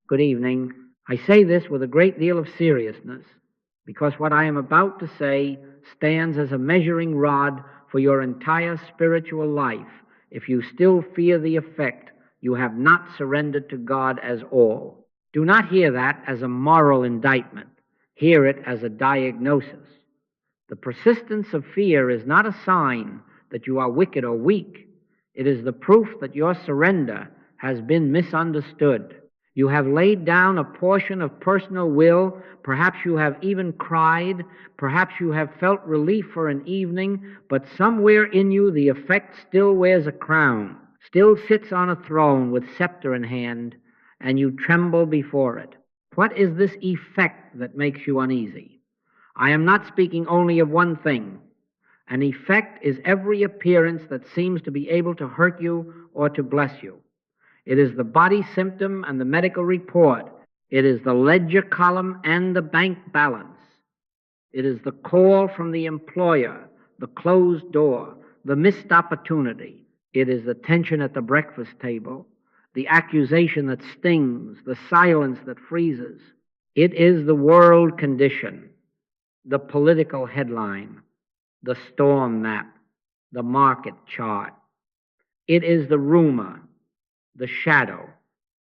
Good evening. I say this with a great deal of seriousness because what I am about to say stands as a measuring rod for your entire spiritual life. If you still fear the effect, you have not surrendered to God as all. Do not hear that as a moral indictment. Hear it as a diagnosis. The persistence of fear is not a sign that you are wicked or weak. It is the proof that your surrender has been misunderstood. You have laid down a portion of personal will. Perhaps you have even cried. Perhaps you have felt relief for an evening, but somewhere in you the effect still wears a crown, still sits on a throne with scepter in hand, and you tremble before it. What is this effect that makes you uneasy? I am not speaking only of one thing. An effect is every appearance that seems to be able to hurt you or to bless you. It is the body symptom and the medical report. It is the ledger column and the bank balance. It is the call from the employer, the closed door, the missed opportunity. It is the tension at the breakfast table, the accusation that stings, the silence that freezes. It is the world condition, the political headline, the storm map, the market chart. It is the rumor, the shadow,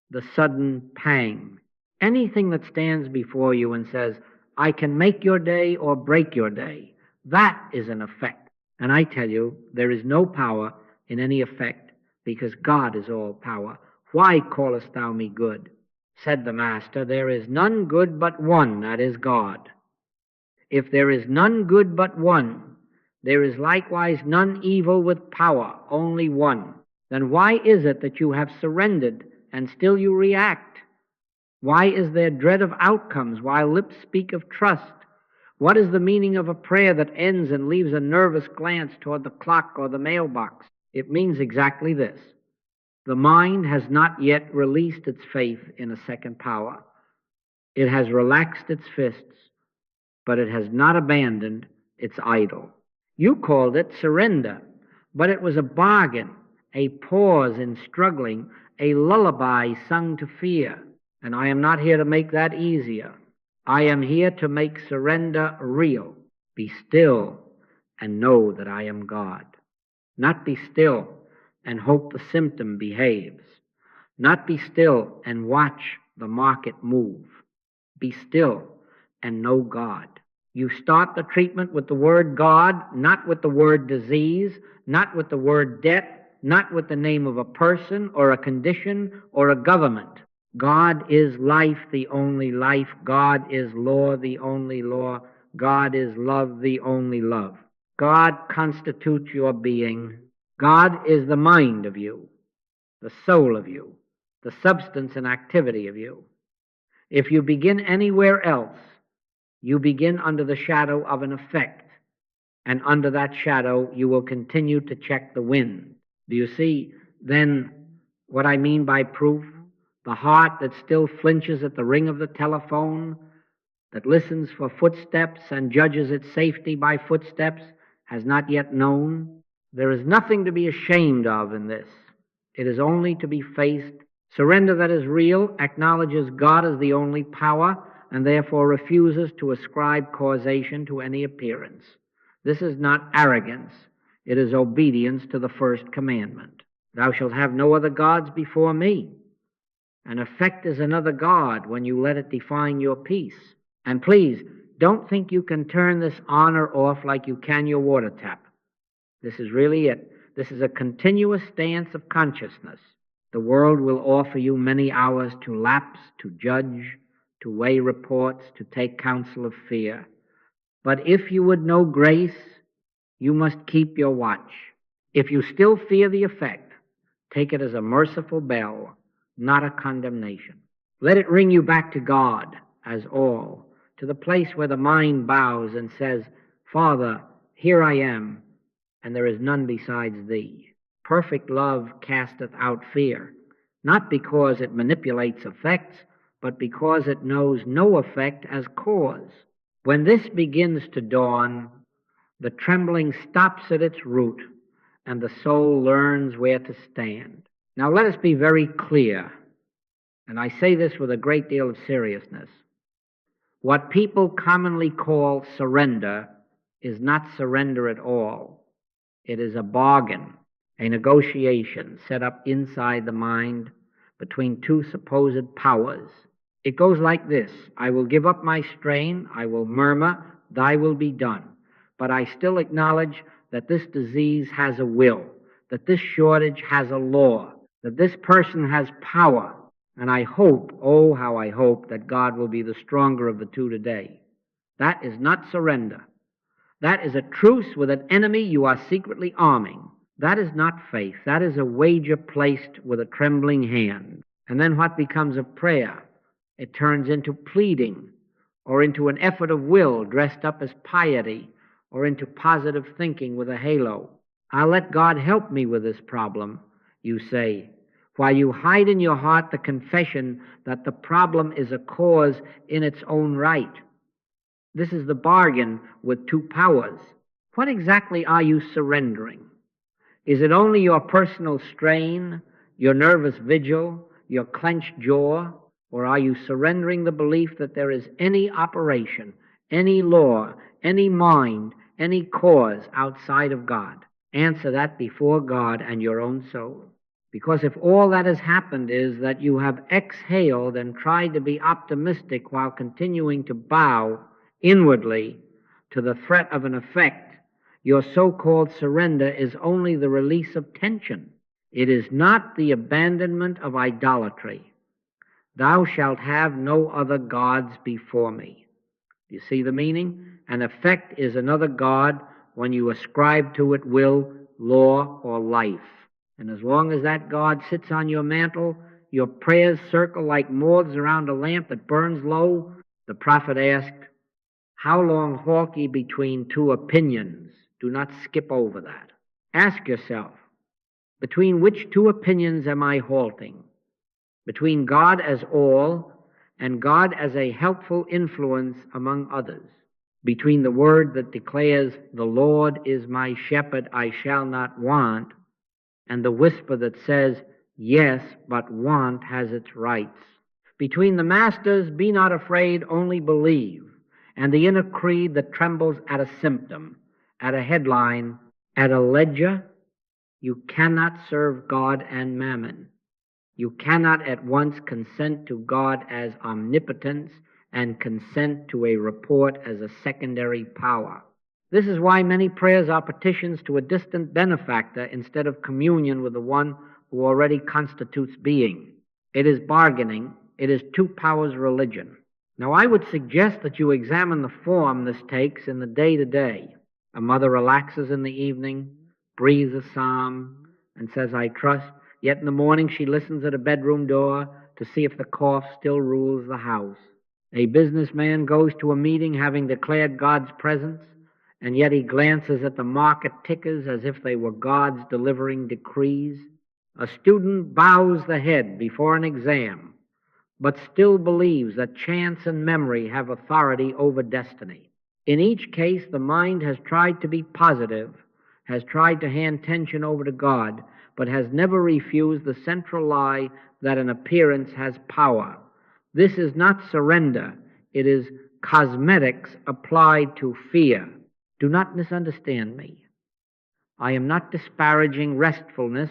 the sudden pang, anything that stands before you and says, I can make your day or break your day. That is an effect. And I tell you, there is no power in any effect, because God is all power. Why callest thou me good? Said the Master, there is none good but one, that is God. If there is none good but one, there is likewise none evil with power, only one. Then why is it that you have surrendered and still you react? Why is there dread of outcomes while lips speak of trust? What is the meaning of a prayer that ends and leaves a nervous glance toward the clock or the mailbox? It means exactly this. The mind has not yet released its faith in a second power. It has relaxed its fists, but it has not abandoned its idol. You called it surrender, but it was a bargain, a pause in struggling, a lullaby sung to fear. And I am not here to make that easier. I am here to make surrender real. Be still and know that I am God. Not be still and hope the symptom behaves. Not be still and watch the market move. Be still and know God. You start the treatment with the word God, not with the word disease, not with the word debt, not with the name of a person or a condition or a government. God is life, the only life. God is law, the only law. God is love, the only love. God constitutes your being. God is the mind of you, the soul of you, the substance and activity of you. If you begin anywhere else, you begin under the shadow of an effect, and under that shadow you will continue to check the wind. Do you see then what I mean by proof? The heart that still flinches at the ring of the telephone, that listens for footsteps and judges its safety by footsteps, has not yet known. There is nothing to be ashamed of in this. It is only to be faced. Surrender that is real acknowledges God as the only power and therefore refuses to ascribe causation to any appearance. This is not arrogance. It is obedience to the first commandment. Thou shalt have no other gods before me. An effect is another god when you let it define your peace. And please, don't think you can turn this on or off like you can your water tap. This is really it. This is a continuous stance of consciousness. The world will offer you many hours to lapse, to judge, to weigh reports, to take counsel of fear. But if you would know grace, you must keep your watch. If you still fear the effect, take it as a merciful bell, not a condemnation. Let it ring you back to God as all, to the place where the mind bows and says, Father, here I am, and there is none besides thee. Perfect love casteth out fear, not because it manipulates effects, but because it knows no effect as cause. When this begins to dawn, the trembling stops at its root, and the soul learns where to stand. Now let us be very clear. and I say this with a great deal of seriousness. What people commonly call surrender is not surrender at all. It is a bargain, a negotiation set up inside the mind between two supposed powers. It goes like this: I will give up my strain, I will murmur, thy will be done. But I still acknowledge that this disease has a will, that this shortage has a law, that this person has power. And I hope, oh, how I hope, that God will be the stronger of the two today. That is not surrender. That is a truce with an enemy you are secretly arming. That is not faith. That is a wager placed with a trembling hand. And then what becomes of prayer? It turns into pleading, or into an effort of will dressed up as piety, or into positive thinking with a halo. I'll let God help me with this problem, you say, while you hide in your heart the confession that the problem is a cause in its own right. This is the bargain with two powers. What exactly are you surrendering? Is it only your personal strain, your nervous vigil, your clenched jaw, or are you surrendering the belief that there is any operation, any law, any mind, any cause outside of God? Answer that before God and your own soul. Because if all that has happened is that you have exhaled and tried to be optimistic while continuing to bow inwardly to the threat of an effect, your so-called surrender is only the release of tension. It is not the abandonment of idolatry. Thou shalt have no other gods before me. Do you see the meaning? An effect is another god when you ascribe to it will, law, or life. And as long as that God sits on your mantle, your prayers circle like moths around a lamp that burns low. The prophet asked, how long halt ye between two opinions? Do not skip over that. Ask yourself, between which two opinions am I halting? Between God as all and God as a helpful influence among others. Between the word that declares, the Lord is my shepherd, I shall not want, and the whisper that says, yes, but want has its rights. Between the masters, be not afraid, only believe, and the inner creed that trembles at a symptom, at a headline, at a ledger, you cannot serve God and mammon. You cannot at once consent to God as omnipotence and consent to a report as a secondary power. This is why many prayers are petitions to a distant benefactor instead of communion with the one who already constitutes being. It is bargaining. It is two powers religion. Now, I would suggest that you examine the form this takes in the day-to-day. A mother relaxes in the evening, breathes a psalm, and says, I trust. Yet in the morning she listens at a bedroom door to see if the cough still rules the house. A businessman goes to a meeting having declared God's presence, and yet he glances at the market tickers as if they were God's delivering decrees. A student bows the head before an exam, but still believes that chance and memory have authority over destiny. In each case, the mind has tried to be positive, has tried to hand tension over to God, but has never refused the central lie that an appearance has power. This is not surrender. It is cosmetics applied to fear. Do not misunderstand me. I am not disparaging restfulness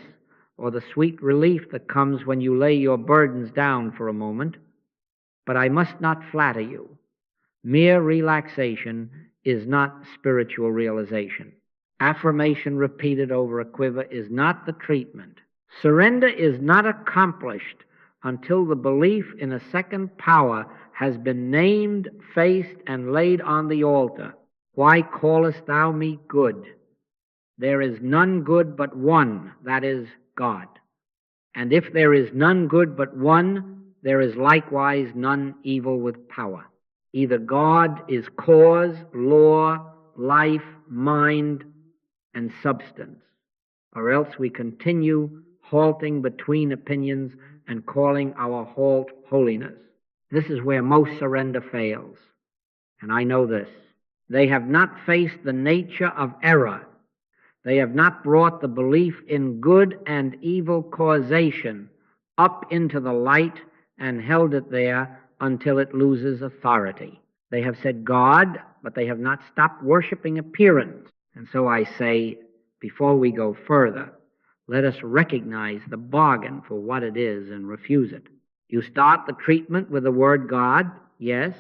or the sweet relief that comes when you lay your burdens down for a moment, but I must not flatter you. Mere relaxation is not spiritual realization. Affirmation repeated over a quiver is not the treatment. Surrender is not accomplished until the belief in a second power has been named, faced, and laid on the altar. Why callest thou me good? There is none good but one, that is God. And if there is none good but one, there is likewise none evil with power. Either God is cause, law, life, mind, and substance, or else we continue halting between opinions and calling our halt holiness. This is where most surrender fails, and I know this. They have not faced the nature of error. They have not brought the belief in good and evil causation up into the light and held it there until it loses authority. They have said God, but they have not stopped worshiping appearance. And so I say, before we go further, let us recognize the bargain for what it is and refuse it. You start the treatment with the word God, yes,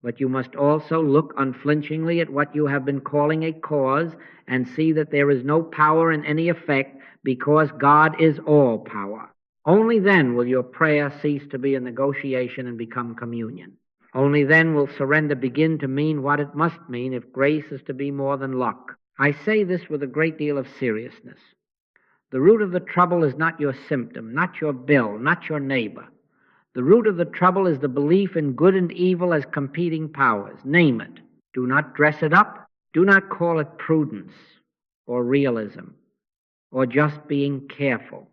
but you must also look unflinchingly at what you have been calling a cause and see that there is no power in any effect because God is all power. Only then will your prayer cease to be a negotiation and become communion. Only then will surrender begin to mean what it must mean if grace is to be more than luck. I say this with a great deal of seriousness. The root of the trouble is not your symptom, not your bill, not your neighbor. The root of the trouble is the belief in good and evil as competing powers. Name it. Do not dress it up. Do not call it prudence or realism or just being careful.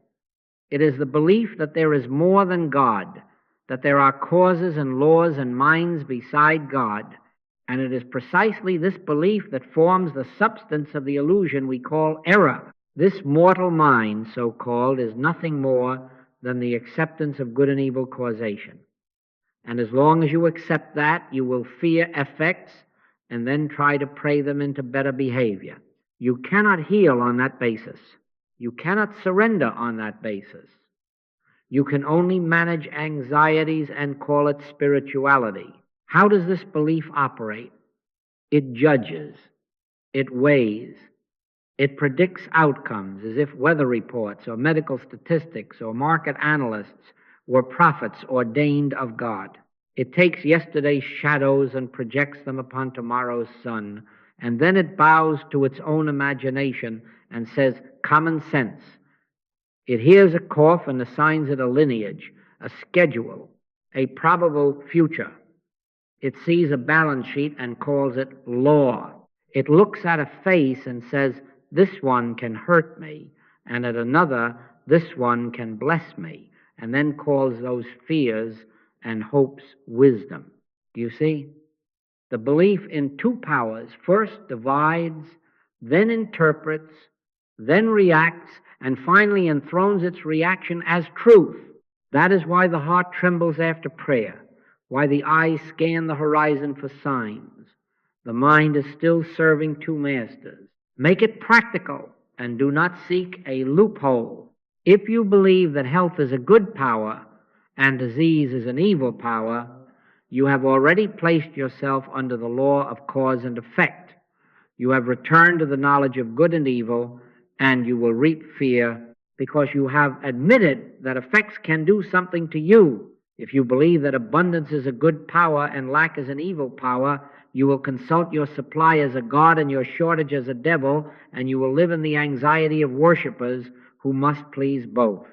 It is the belief that there is more than God, that there are causes and laws and minds beside God, and it is precisely this belief that forms the substance of the illusion we call error. This mortal mind, so-called, is nothing more than the acceptance of good and evil causation. And as long as you accept that, you will fear effects and then try to pray them into better behavior. You cannot heal on that basis. You cannot surrender on that basis. You can only manage anxieties and call it spirituality. How does this belief operate? It judges. It weighs. It predicts outcomes as if weather reports or medical statistics or market analysts were prophets ordained of God. It takes yesterday's shadows and projects them upon tomorrow's sun, and then it bows to its own imagination and says, common sense. It hears a cough and assigns it a lineage, a schedule, a probable future. It sees a balance sheet and calls it law. It looks at a face and says, this one can hurt me, and at another, this one can bless me, and then calls those fears and hopes wisdom. Do you see? The belief in two powers first divides, then interprets, then reacts, and finally enthrones its reaction as truth. That is why the heart trembles after prayer, why the eyes scan the horizon for signs. The mind is still serving two masters. Make it practical and do not seek a loophole. If you believe that health is a good power and disease is an evil power, you have already placed yourself under the law of cause and effect. You have returned to the knowledge of good and evil, and you will reap fear because you have admitted that effects can do something to you. If you believe that abundance is a good power and lack is an evil power, you will consult your supply as a god and your shortage as a devil, and you will live in the anxiety of worshippers who must please both.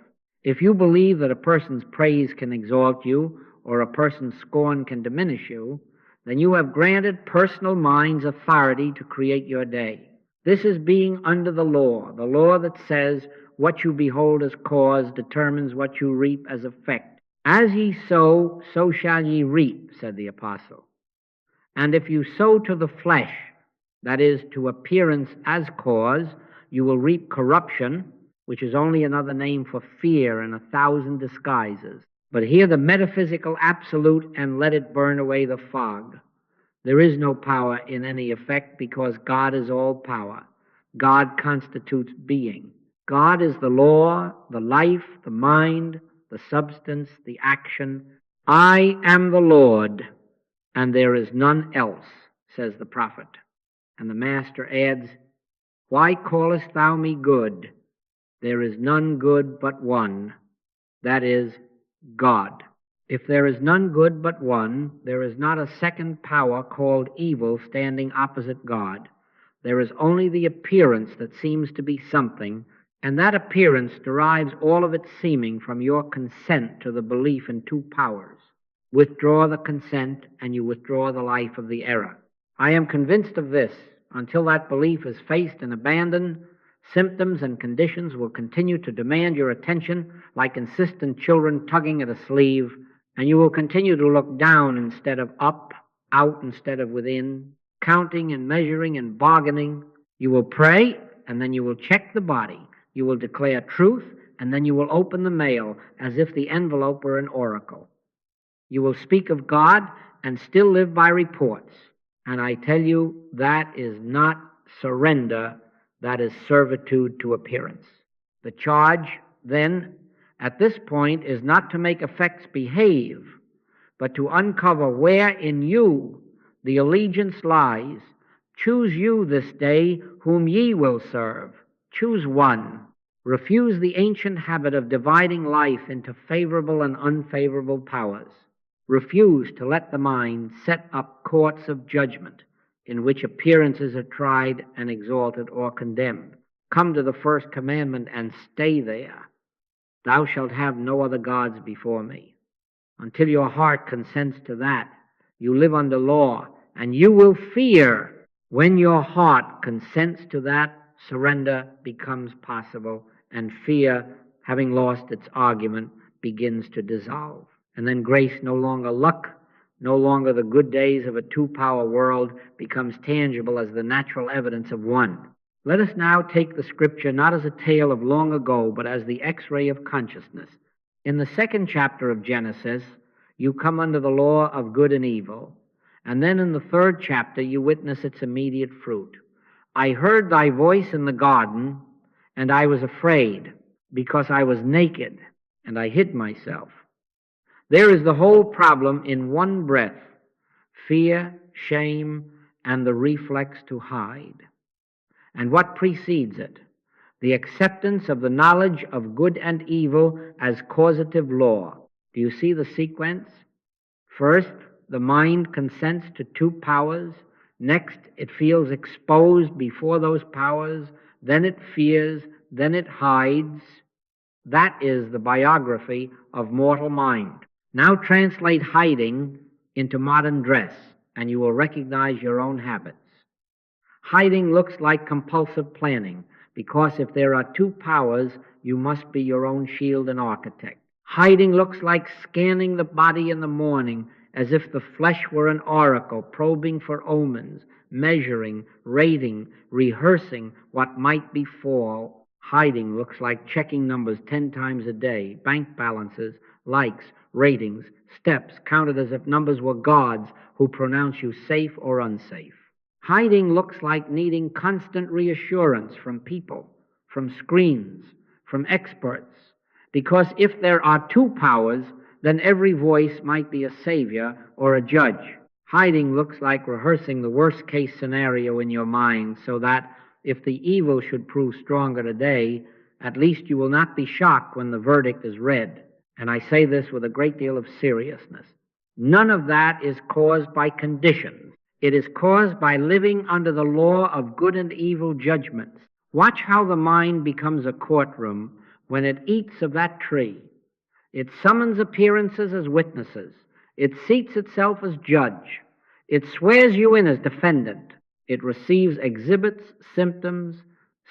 If you believe that a person's praise can exalt you or a person's scorn can diminish you, then you have granted personal minds authority to create your day. This is being under the law that says what you behold as cause determines what you reap as effect. As ye sow, so shall ye reap, said the apostle. And if you sow to the flesh, that is, to appearance as cause, you will reap corruption, which is only another name for fear in 1,000 disguises. But hear the metaphysical absolute and let it burn away the fog. There is no power in any effect because God is all power. God constitutes being. God is the law, the life, the mind, the substance, the action. I am the Lord, and there is none else, says the prophet. And the master adds, why callest thou me good? There is none good but one, that is, God. If there is none good but one, there is not a second power called evil standing opposite God. There is only the appearance that seems to be something, and that appearance derives all of its seeming from your consent to the belief in two powers. Withdraw the consent, and you withdraw the life of the error. I am convinced of this. Until that belief is faced and abandoned, symptoms and conditions will continue to demand your attention like insistent children tugging at a sleeve, and you will continue to look down instead of up, out instead of within, counting and measuring and bargaining. You will pray, and then you will check the body. You will declare truth, and then you will open the mail as if the envelope were an oracle. You will speak of God and still live by reports. And I tell you, that is not surrender, that is servitude to appearance. The charge, then, at this point is not to make effects behave, but to uncover where in you the allegiance lies. Choose you this day whom ye will serve. Choose one. Refuse the ancient habit of dividing life into favorable and unfavorable powers. Refuse to let the mind set up courts of judgment in which appearances are tried and exalted or condemned. Come to the first commandment and stay there. Thou shalt have no other gods before me. Until your heart consents to that, you live under law, and you will fear. When your heart consents to that, surrender becomes possible, and fear, having lost its argument, begins to dissolve. And then grace, no longer luck, no longer the good days of a two-power world, becomes tangible as the natural evidence of one. Let us now take the scripture not as a tale of long ago, but as the X-ray of consciousness. In the second chapter of Genesis, you come under the law of good and evil, and then in the third chapter you witness its immediate fruit. I heard thy voice in the garden, and I was afraid, because I was naked, and I hid myself. There is the whole problem in one breath: fear, shame, and the reflex to hide. And what precedes it? The acceptance of the knowledge of good and evil as causative law. Do you see the sequence? First, the mind consents to two powers. Next, it feels exposed before those powers. Then it fears. Then it hides. That is the biography of mortal mind. Now translate hiding into modern dress, and you will recognize your own habits. Hiding looks like compulsive planning, because if there are two powers, you must be your own shield and architect. Hiding looks like scanning the body in the morning as if the flesh were an oracle, probing for omens, measuring, rating, rehearsing what might befall. Hiding looks like checking numbers 10 times a day, bank balances, likes, ratings, steps, counted as if numbers were gods who pronounce you safe or unsafe. Hiding looks like needing constant reassurance from people, from screens, from experts, because if there are two powers, then every voice might be a savior or a judge. Hiding looks like rehearsing the worst-case scenario in your mind so that if the evil should prove stronger today, at least you will not be shocked when the verdict is read. And I say this with a great deal of seriousness. None of that is caused by conditions. It is caused by living under the law of good and evil judgments. Watch how the mind becomes a courtroom when it eats of that tree. It summons appearances as witnesses. It seats itself as judge. It swears you in as defendant. It receives exhibits, symptoms,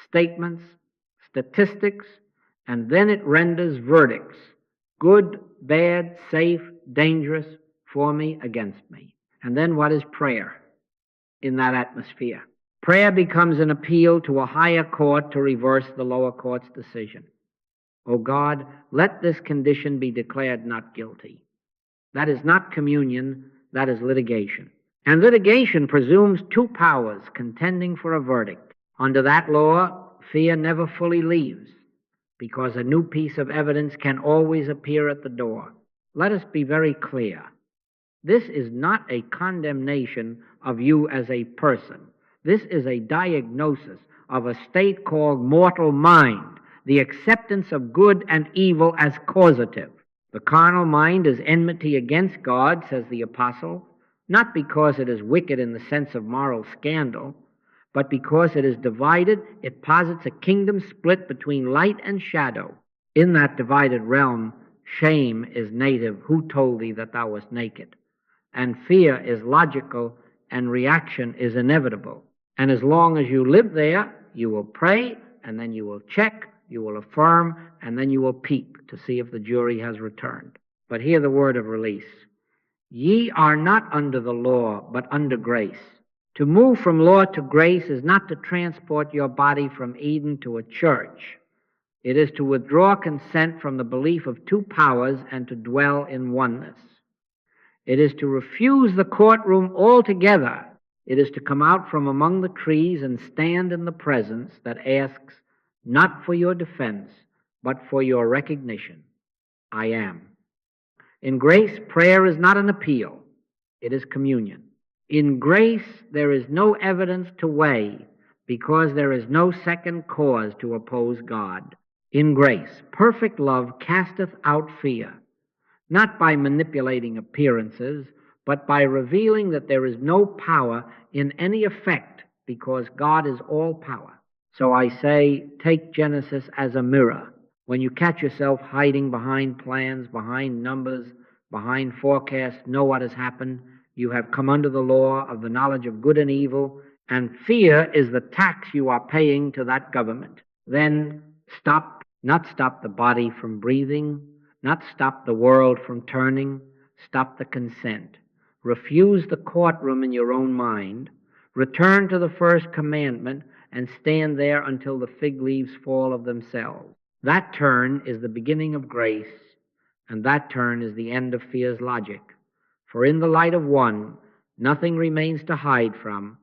statements, statistics, and then it renders verdicts: good, bad, safe, dangerous, for me, against me. And then what is prayer in that atmosphere? Prayer becomes an appeal to a higher court to reverse the lower court's decision. O God, let this condition be declared not guilty. That is not communion, that is litigation. And litigation presumes two powers contending for a verdict. Under that law, fear never fully leaves, because a new piece of evidence can always appear at the door. Let us be very clear. This is not a condemnation of you as a person. This is a diagnosis of a state called mortal mind, the acceptance of good and evil as causative. The carnal mind is enmity against God, says the apostle, not because it is wicked in the sense of moral scandal, but because it is divided. It posits a kingdom split between light and shadow. In that divided realm, shame is native. Who told thee that thou wast naked? And fear is logical, and reaction is inevitable. And as long as you live there, you will pray, and then you will check, you will affirm, and then you will peep to see if the jury has returned. But hear the word of release. Ye are not under the law, but under grace. To move from law to grace is not to transport your body from Eden to a church. It is to withdraw consent from the belief of two powers and to dwell in oneness. It is to refuse the courtroom altogether. It is to come out from among the trees and stand in the presence that asks not for your defense, but for your recognition. I am. In grace, prayer is not an appeal. It is communion. In grace, there is no evidence to weigh because there is no second cause to oppose God. In grace, perfect love casteth out fear, not by manipulating appearances, but by revealing that there is no power in any effect because God is all power. So I say, take Genesis as a mirror. When you catch yourself hiding behind plans, behind numbers, behind forecasts, know what has happened. You have come under the law of the knowledge of good and evil, and fear is the tax you are paying to that government. Then not stop the body from breathing, not stop the world from turning, stop the consent. Refuse the courtroom in your own mind. Return to the first commandment and stand there until the fig leaves fall of themselves. That turn is the beginning of grace, and that turn is the end of fear's logic. For in the light of one, nothing remains to hide from,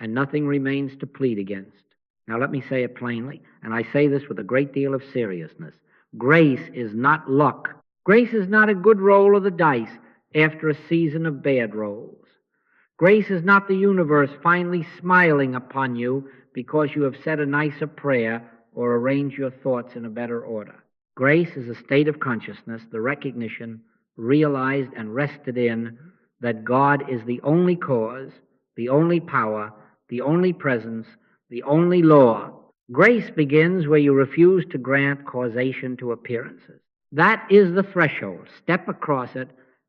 and nothing remains to plead against. Now let me say it plainly, and I say this with a great deal of seriousness. Grace is not luck. Grace is not a good roll of the dice after a season of bad rolls. Grace is not the universe finally smiling upon you because you have said a nicer prayer or arranged your thoughts in a better order. Grace is a state of consciousness, the recognition, realized and rested in, that God is the only cause, the only power, the only presence, the only law. Grace begins where you refuse to grant causation to appearances. That is the threshold. Step across it,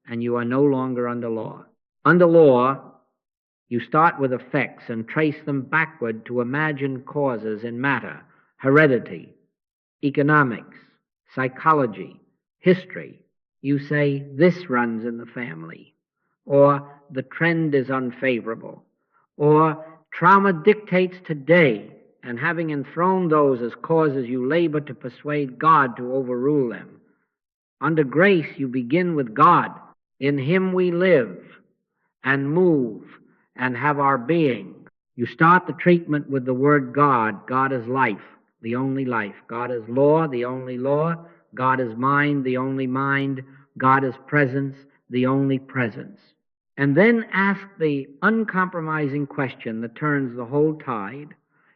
and you are no longer under law. Under law, you start with effects and trace them backward to imagined causes in matter, heredity, economics, psychology, history. You say, this runs in the family, or the trend is unfavorable, or trauma dictates today, and having enthroned those as causes, you labor to persuade God to overrule them. Under grace, you begin with God. In Him we live and move and have our being. You start the treatment with the word God. God is life, the only life. God is law, the only law. God is mind, the only mind. God is presence, the only presence. And then ask the uncompromising question that turns the whole tide.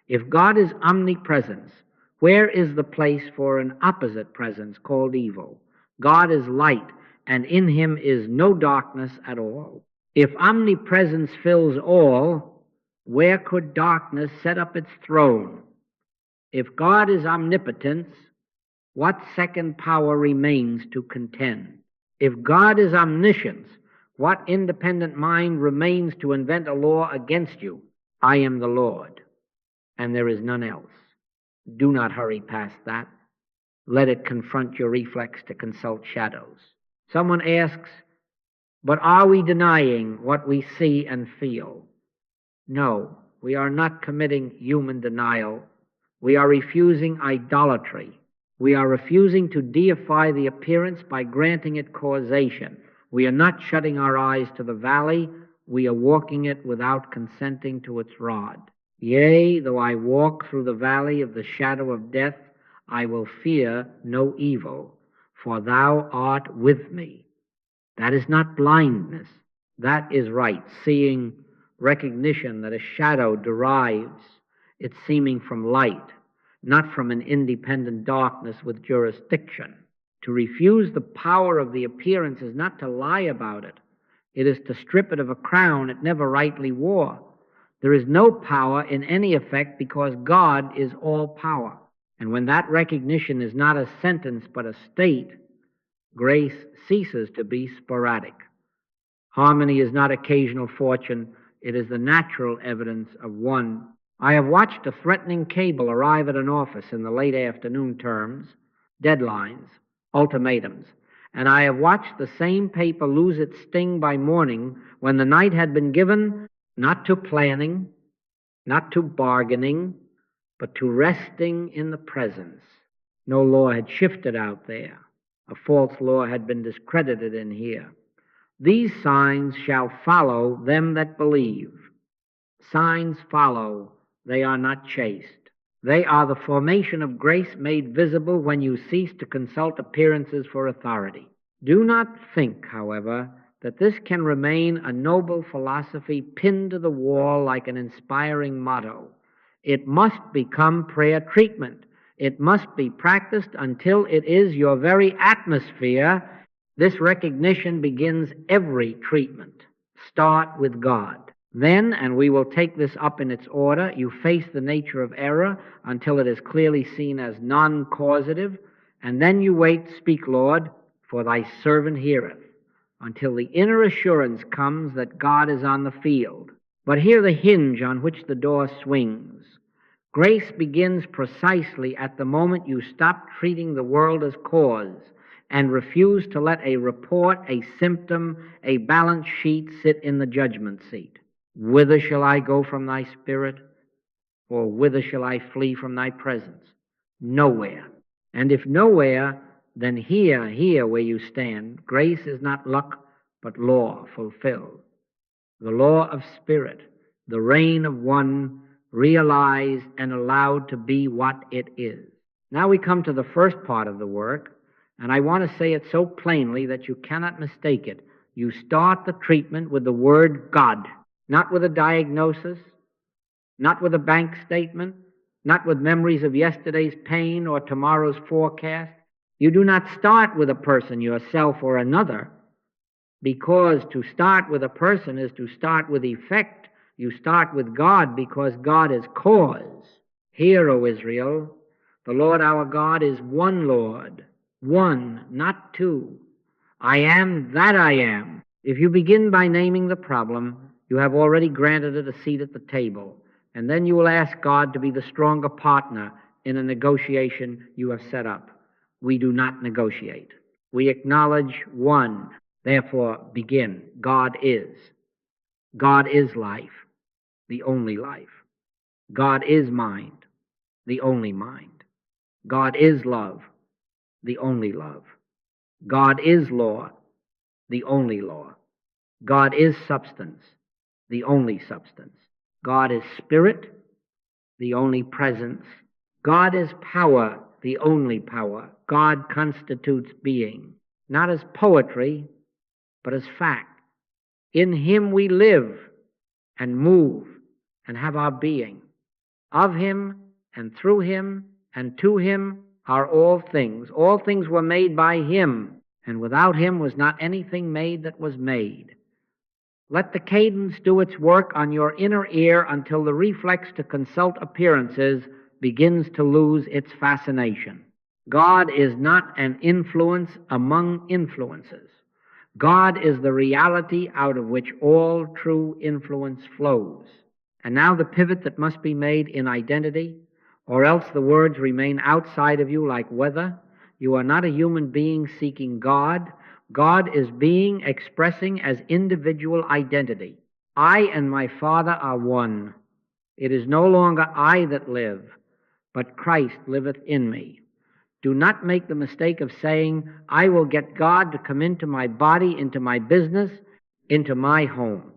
If God is omnipresence, where is the place for an opposite presence called evil? God is light, and in Him is no darkness at all. If omnipresence fills all, where could darkness set up its throne? If God is omnipotence, what second power remains to contend? If God is omniscience, what independent mind remains to invent a law against you? I am the Lord, and there is none else. Do not hurry past that. Let it confront your reflex to consult shadows. Someone asks, but are we denying what we see and feel? No, we are not committing human denial. We are refusing idolatry. We are refusing to deify the appearance by granting it causation. We are not shutting our eyes to the valley. We are walking it without consenting to its rod. Yea, though I walk through the valley of the shadow of death, I will fear no evil, for thou art with me. That is not blindness. That is right, seeing, recognition that a shadow derives its seeming from light, not from an independent darkness with jurisdiction. To refuse the power of the appearance is not to lie about it. It is to strip it of a crown it never rightly wore. There is no power in any effect because God is all power. And when that recognition is not a sentence but a state, grace ceases to be sporadic. Harmony is not occasional fortune. It is the natural evidence of one. I have watched a threatening cable arrive at an office in the late afternoon terms, deadlines, ultimatums, and I have watched the same paper lose its sting by morning when the night had been given not to planning, not to bargaining, but to resting in the presence. No law had shifted out there. A false law had been discredited in here. These signs shall follow them that believe. Signs follow, they are not chased. They are the formation of grace made visible when you cease to consult appearances for authority. Do not think, however, that this can remain a noble philosophy pinned to the wall like an inspiring motto. It must become prayer treatment. It must be practiced until it is your very atmosphere. This recognition begins every treatment. Start with God. Then, and we will take this up in its order, you face the nature of error until it is clearly seen as non-causative, and then you wait, speak, Lord, for thy servant heareth, until the inner assurance comes that God is on the field. But hear the hinge on which the door swings. Grace begins precisely at the moment you stop treating the world as cause and refuse to let a report, a symptom, a balance sheet sit in the judgment seat. Whither shall I go from thy spirit? Or whither shall I flee from thy presence? Nowhere. And if nowhere, then here where you stand. Grace is not luck, but law fulfilled. The law of spirit, the reign of one, realized and allowed to be what it is. Now we come to the first part of the work, and I want to say it so plainly that you cannot mistake it. You start the treatment with the word God. Not with a diagnosis, not with a bank statement, not with memories of yesterday's pain or tomorrow's forecast. You do not start with a person, yourself, or another, because to start with a person is to start with effect. You start with God because God is cause. Hear, O Israel, the Lord our God is one Lord, one, not two. I am that I am. If you begin by naming the problem, you have already granted it a seat at the table, and then you will ask God to be the stronger partner in a negotiation you have set up. We do not negotiate. We acknowledge one. Therefore, begin. God is. God is life, the only life. God is mind, the only mind. God is love, the only love. God is law, the only law. God is substance, the only substance. God is spirit, the only presence. God is power, the only power. God constitutes being, not as poetry, but as fact. In him we live and move and have our being. Of him and through him and to him are all things. All things were made by him, and without him was not anything made that was made. Let the cadence do its work on your inner ear until the reflex to consult appearances begins to lose its fascination. God is not an influence among influences. God is the reality out of which all true influence flows. And now the pivot that must be made in identity, or else the words remain outside of you like weather. You are not a human being seeking God. God is being expressing as individual identity. I and my Father are one. It is no longer I that live, but Christ liveth in me. Do not make the mistake of saying, I will get God to come into my body, into my business, into my home.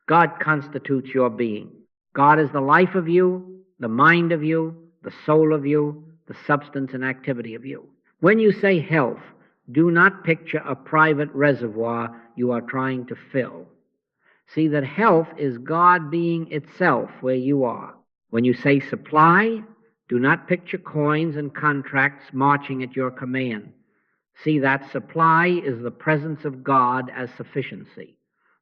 God constitutes your being. God is the life of you, the mind of you, the soul of you, the substance and activity of you. When you say health, do not picture a private reservoir you are trying to fill. See that health is God being itself where you are. When you say supply, do not picture coins and contracts marching at your command. See that supply is the presence of God as sufficiency,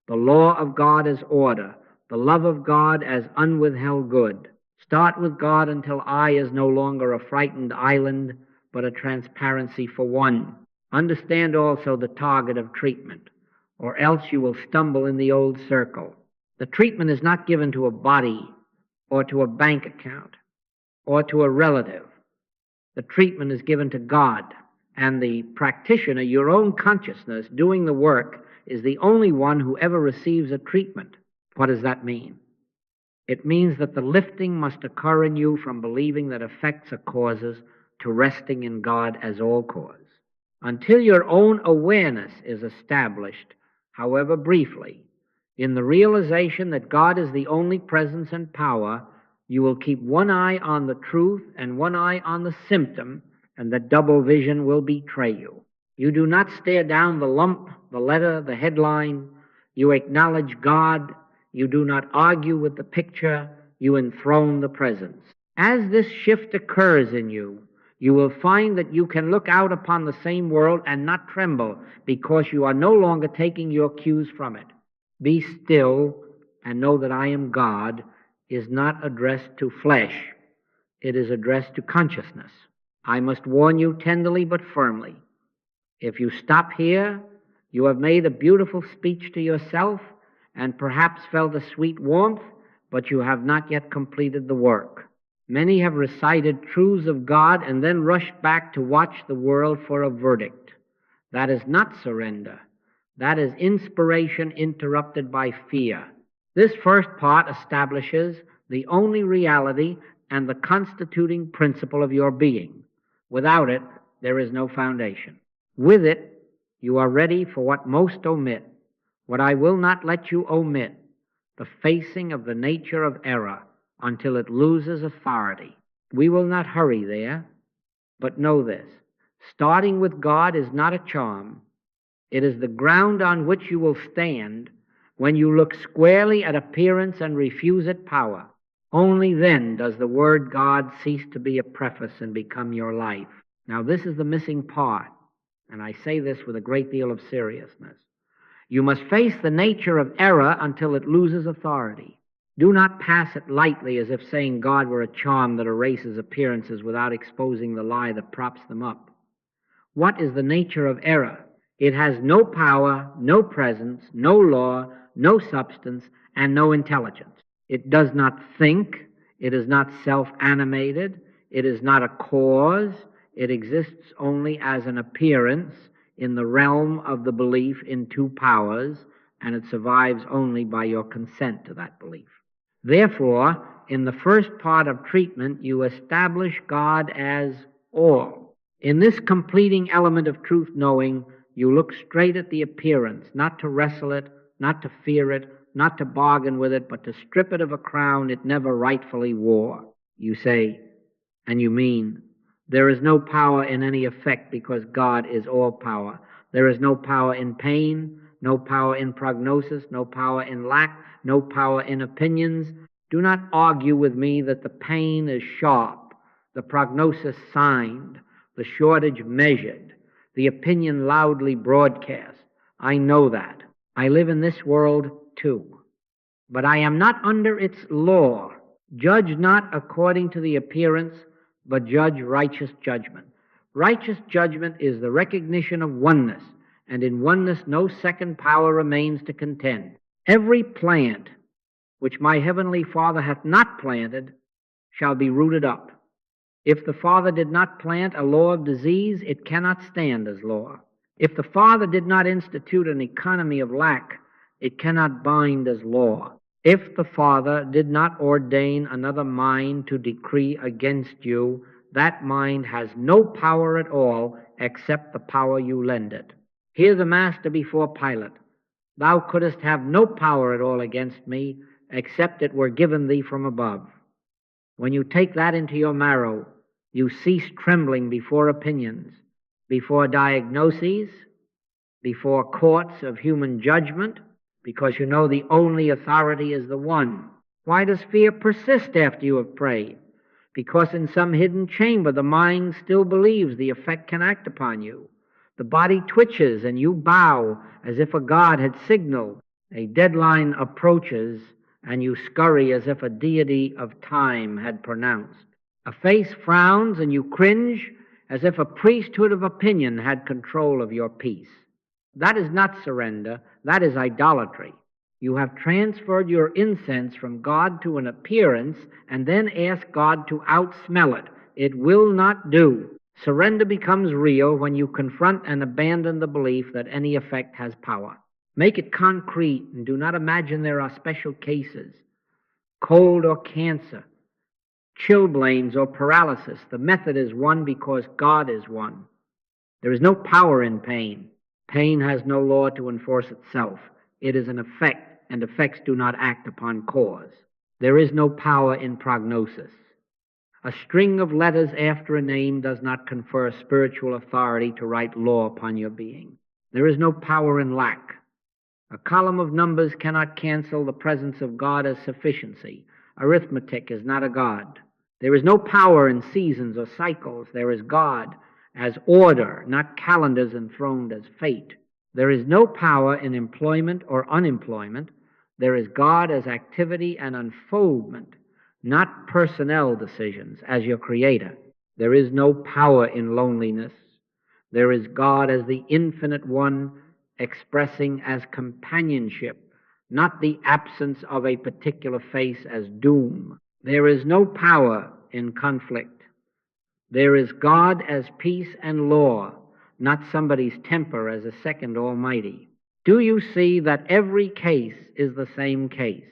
the law of God as order, the love of God as unwithheld good. Start with God until I is no longer a frightened island, but a transparency for one. Understand also the target of treatment, or else you will stumble in the old circle. The treatment is not given to a body or to a bank account or to a relative. The treatment is given to God, and the practitioner, your own consciousness doing the work, is the only one who ever receives a treatment. What does that mean? It means that the lifting must occur in you from believing that effects are causes to resting in God as all cause. Until your own awareness is established, however briefly. In the realization that God is the only presence and power, you will keep one eye on the truth and one eye on the symptom, and the double vision will betray you. You do not stare down the lump, the letter, the headline. You acknowledge God. You do not argue with the picture. You enthrone the presence. As this shift occurs in you, you will find that you can look out upon the same world and not tremble, because you are no longer taking your cues from it. Be still and know that I am God is not addressed to flesh. It is addressed to consciousness. I must warn you tenderly but firmly. If you stop here, you have made a beautiful speech to yourself and perhaps felt a sweet warmth, but you have not yet completed the work. Many have recited truths of God and then rushed back to watch the world for a verdict. That is not surrender. That is inspiration interrupted by fear. This first part establishes the only reality and the constituting principle of your being. Without it, there is no foundation. With it, you are ready for what most omit, what I will not let you omit, the facing of the nature of error until it loses authority. We will not hurry there, but know this. Starting with God is not a charm. It is the ground on which you will stand when you look squarely at appearance and refuse it power. Only then does the word God cease to be a preface and become your life. Now, this is the missing part, and I say this with a great deal of seriousness. You must face the nature of error until it loses authority. Do not pass it lightly as if saying God were a charm that erases appearances without exposing the lie that props them up. What is the nature of error? It has no power, no presence, no law, no substance, and no intelligence. It does not think. It is not self-animated. It is not a cause. It exists only as an appearance in the realm of the belief in two powers, and it survives only by your consent to that belief. Therefore, in the first part of treatment, you establish God as all. In this completing element of truth knowing, you look straight at the appearance, not to wrestle it, not to fear it, not to bargain with it, but to strip it of a crown it never rightfully wore. You say, and you mean, there is no power in any effect because God is all power. There is no power in pain, no power in prognosis, no power in lack, no power in opinions. Do not argue with me that the pain is sharp, the prognosis signed, the shortage measured, the opinion loudly broadcast. I know that. I live in this world too. But I am not under its law. Judge not according to the appearance, but judge righteous judgment. Righteous judgment is the recognition of oneness, and in oneness no second power remains to contend. Every plant which my heavenly Father hath not planted shall be rooted up. If the Father did not plant a law of disease, it cannot stand as law. If the Father did not institute an economy of lack, it cannot bind as law. If the Father did not ordain another mind to decree against you, that mind has no power at all except the power you lend it. Hear the Master before Pilate. Thou couldst have no power at all against me except it were given thee from above. When you take that into your marrow, you cease trembling before opinions, before diagnoses, before courts of human judgment, because you know the only authority is the one. Why does fear persist after you have prayed? Because in some hidden chamber the mind still believes the effect can act upon you. The body twitches and you bow as if a god had signaled. A deadline approaches and you scurry as if a deity of time had pronounced. A face frowns and you cringe as if a priesthood of opinion had control of your peace. That is not surrender, that is idolatry. You have transferred your incense from God to an appearance and then ask God to outsmell it. It will not do. Surrender becomes real when you confront and abandon the belief that any effect has power. Make it concrete and do not imagine there are special cases. Cold or cancer, chilblains or paralysis. The method is one because God is one. There is no power in pain. Pain has no law to enforce itself. It is an effect, and effects do not act upon cause. There is no power in prognosis. A string of letters after a name does not confer spiritual authority to write law upon your being. There is no power in lack. A column of numbers cannot cancel the presence of God as sufficiency. Arithmetic is not a God. There is no power in seasons or cycles. There is God as order, not calendars enthroned as fate. There is no power in employment or unemployment. There is God as activity and unfoldment, not personnel decisions as your creator. There is no power in loneliness. There is God as the infinite one, expressing as companionship, not the absence of a particular face as doom. There is no power in conflict. There is God as peace and law, not somebody's temper as a second almighty. Do you see that every case is the same case?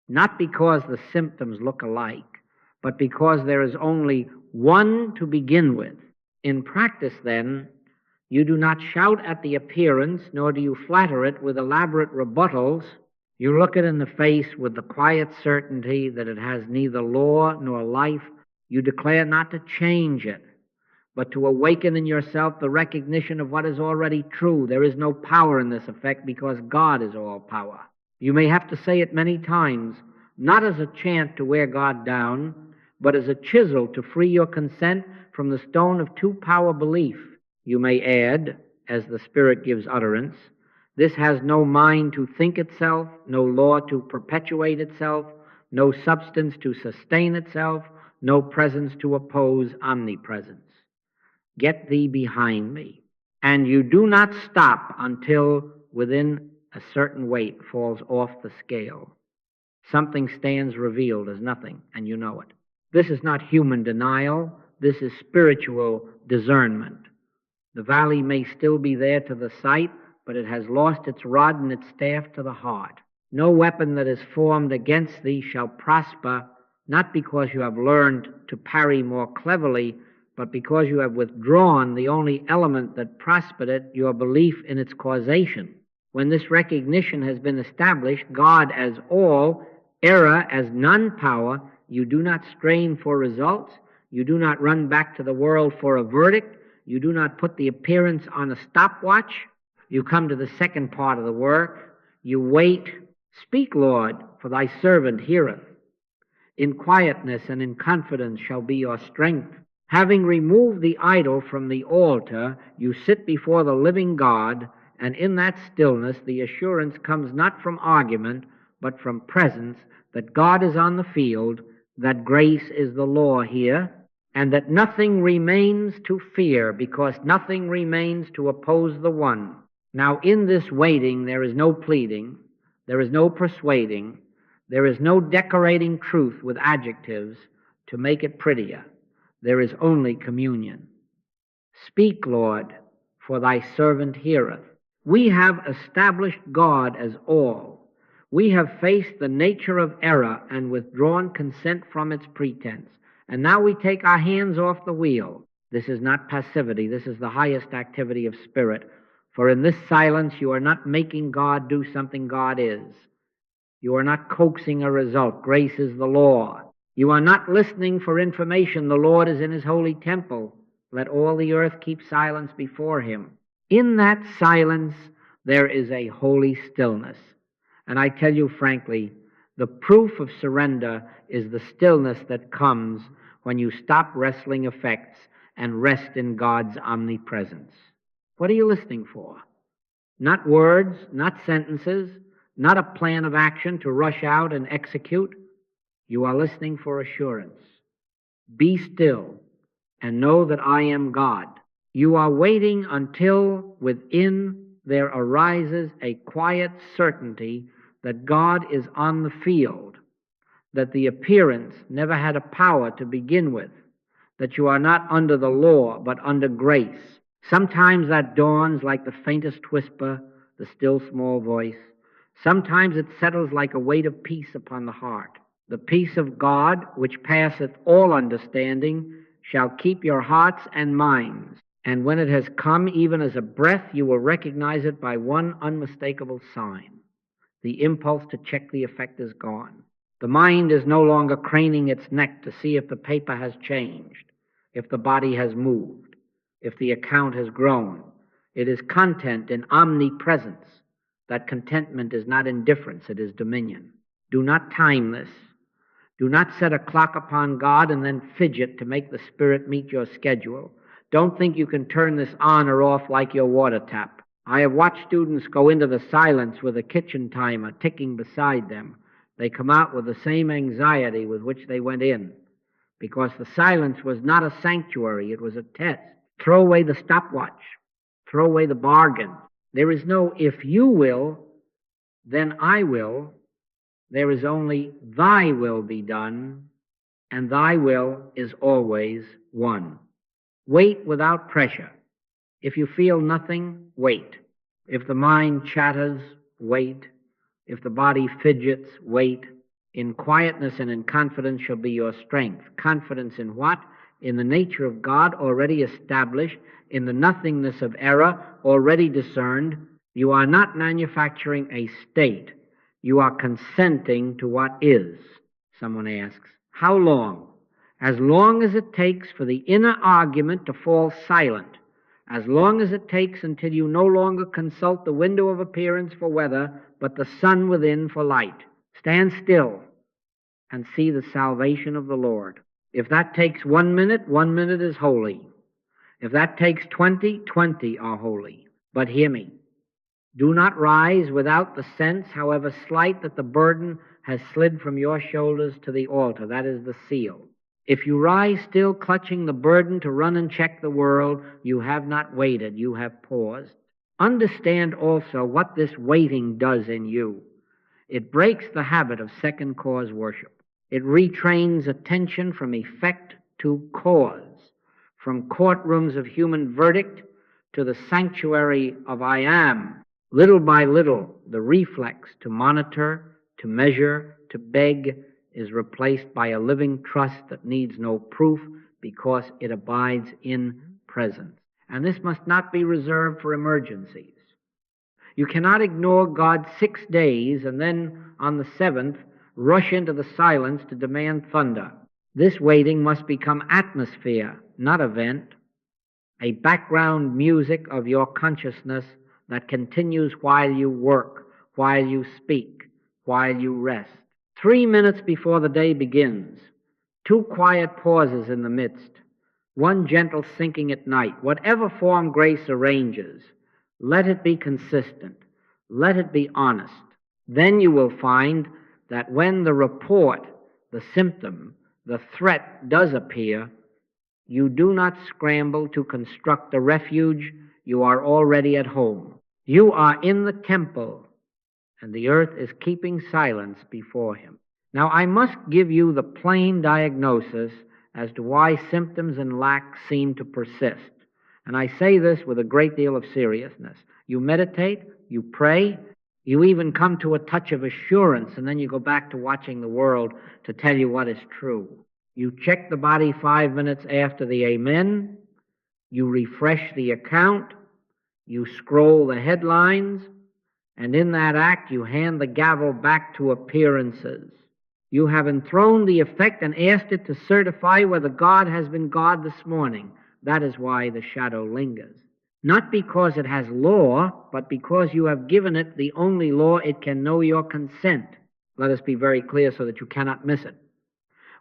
Not because the symptoms look alike, but because there is only one to begin with. In practice, then, you do not shout at the appearance, nor do you flatter it with elaborate rebuttals. You look it in the face with the quiet certainty that it has neither law nor life. You declare not to change it, but to awaken in yourself the recognition of what is already true. There is no power in this effect because God is all power. You may have to say it many times, not as a chant to wear God down, but as a chisel to free your consent from the stone of two-power belief. You may add, as the Spirit gives utterance, this has no mind to think itself, no law to perpetuate itself, no substance to sustain itself, no presence to oppose omnipresence. Get thee behind me. And you do not stop until within a certain weight falls off the scale. Something stands revealed as nothing, and you know it. This is not human denial. This is spiritual discernment. The valley may still be there to the sight, but it has lost its rod and its staff to the heart. No weapon that is formed against thee shall prosper, not because you have learned to parry more cleverly, but because you have withdrawn the only element that prospered it, your belief in its causation. When this recognition has been established, God as all, error as non-power, you do not strain for results, you do not run back to the world for a verdict, you do not put the appearance on a stopwatch, you come to the second part of the work, you wait. Speak, Lord, for thy servant heareth. In quietness and in confidence shall be your strength. Having removed the idol from the altar, you sit before the living God, and in that stillness the assurance comes not from argument, but from presence, that God is on the field, that grace is the law here, and that nothing remains to fear, because nothing remains to oppose the one. Now in this waiting there is no pleading, there is no persuading, there is no decorating truth with adjectives to make it prettier. There is only communion. Speak, Lord, for thy servant heareth. We have established God as all. We have faced the nature of error and withdrawn consent from its pretense. And now we take our hands off the wheel. This is not passivity. This is the highest activity of spirit. For in this silence you are not making God do something God is. You are not coaxing a result. Grace is the law. You are not listening for information. The Lord is in his holy temple. Let all the earth keep silence before him. In that silence there is a holy stillness. And I tell you frankly, the proof of surrender is the stillness that comes when you stop wrestling effects and rest in God's omnipresence. What are you listening for? Not words, not sentences, not a plan of action to rush out and execute. You are listening for assurance. Be still and know that I am God. You are waiting until within there arises a quiet certainty that God is on the field, that the appearance never had a power to begin with, that you are not under the law but under grace. Sometimes that dawns like the faintest whisper, the still small voice. Sometimes it settles like a weight of peace upon the heart. The peace of God, which passeth all understanding, shall keep your hearts and minds. And when it has come, even as a breath, you will recognize it by one unmistakable sign. The impulse to check the effect is gone. The mind is no longer craning its neck to see if the paper has changed, if the body has moved, if the account has grown. It is content in omnipresence. That contentment is not indifference, it is dominion. Do not time this. Do not set a clock upon God and then fidget to make the Spirit meet your schedule. Don't think you can turn this on or off like your water tap. I have watched students go into the silence with a kitchen timer ticking beside them. They come out with the same anxiety with which they went in, because the silence was not a sanctuary, it was a test. Throw away the stopwatch. Throw away the bargain. There is no if you will, then I will. There is only thy will be done, and thy will is always one. Wait without pressure. If you feel nothing, wait. If the mind chatters, wait. If the body fidgets, wait. In quietness and in confidence shall be your strength. Confidence in what? In the nature of God already established, in the nothingness of error already discerned. You are not manufacturing a state. You are consenting to what is. Someone asks, how long? As long as it takes for the inner argument to fall silent. As long as it takes until you no longer consult the window of appearance for weather, but the sun within for light. Stand still and see the salvation of the Lord. If that takes 1 minute, 1 minute is holy. If that takes 20, 20 are holy. But hear me. Do not rise without the sense, however slight, that the burden has slid from your shoulders to the altar. That is the seal. If you rise still clutching the burden to run and check the world, you have not waited, you have paused. Understand also what this waiting does in you. It breaks the habit of second cause worship. It retrains attention from effect to cause, from courtrooms of human verdict to the sanctuary of I am. Little by little, the reflex to monitor, to measure, to beg is replaced by a living trust that needs no proof because it abides in presence. And this must not be reserved for emergencies. You cannot ignore God 6 days and then on the 7th rush into the silence to demand thunder. This waiting must become atmosphere, not event, a background music of your consciousness that continues while you work, while you speak, while you rest. 3 minutes before the day begins, 2 quiet pauses in the midst, 1 gentle sinking at night. Whatever form grace arranges, let it be consistent. Let it be honest. Then you will find that when the report, the symptom, the threat does appear, you do not scramble to construct a refuge. You are already at home. You are in the temple, and the earth is keeping silence before him. Now, I must give you the plain diagnosis as to why symptoms and lack seem to persist. And I say this with a great deal of seriousness. You meditate, you pray, you even come to a touch of assurance, and then you go back to watching the world to tell you what is true. You check the body 5 minutes after the amen, you refresh the account, you scroll the headlines, and in that act you hand the gavel back to appearances. You have enthroned the effect and asked it to certify whether God has been God this morning. That is why the shadow lingers. Not because it has law, but because you have given it the only law it can know, your consent. Let us be very clear so that you cannot miss it.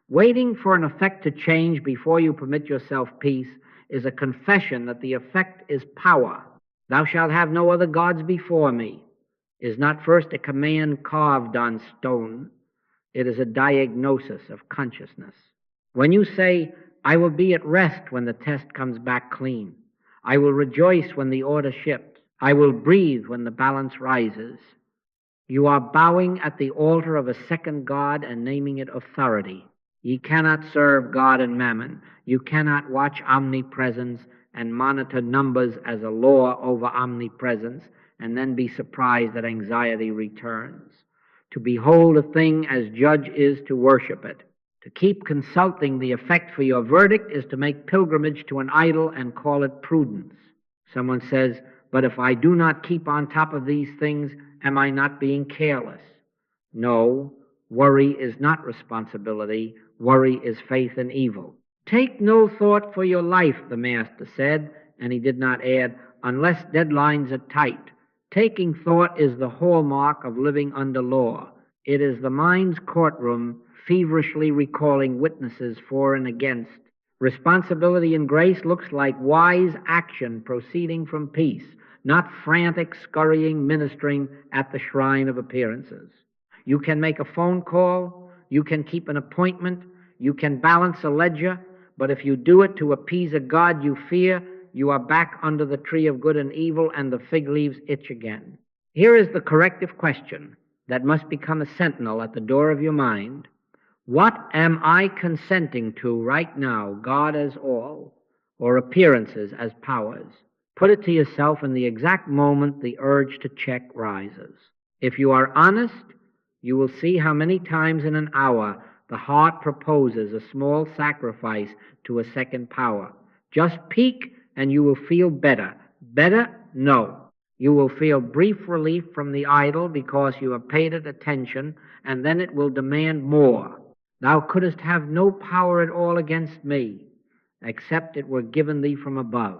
Waiting for an effect to change before you permit yourself peace is a confession that the effect is power. Thou shalt have no other gods before me is not first a command carved on stone. It is a diagnosis of consciousness. When you say, I will be at rest when the test comes back clean, I will rejoice when the order ships, I will breathe when the balance rises, you are bowing at the altar of a second God and naming it authority. Ye cannot serve God and mammon. You cannot watch omnipresence and monitor numbers as a law over omnipresence and then be surprised that anxiety returns. To behold a thing as judge is to worship it. To keep consulting the effect for your verdict is to make pilgrimage to an idol and call it prudence. Someone says, but if I do not keep on top of these things, am I not being careless? No, worry is not responsibility. Worry is faith in evil. Take no thought for your life, the Master said, and he did not add, unless deadlines are tight. Taking thought is the hallmark of living under law. It is the mind's courtroom, feverishly recalling witnesses for and against. Responsibility in grace looks like wise action proceeding from peace, not frantic, scurrying ministering at the shrine of appearances. You can make a phone call, you can keep an appointment, you can balance a ledger, but if you do it to appease a God you fear, you are back under the tree of good and evil, and the fig leaves itch again. Here is the corrective question that must become a sentinel at the door of your mind. What am I consenting to right now, God as all, or appearances as powers? Put it to yourself in the exact moment the urge to check rises. If you are honest, you will see how many times in an hour the heart proposes a small sacrifice to a second power. Just peek and you will feel better. Better? No. You will feel brief relief from the idol because you have paid it attention, and then it will demand more. Thou couldst have no power at all against me, except it were given thee from above.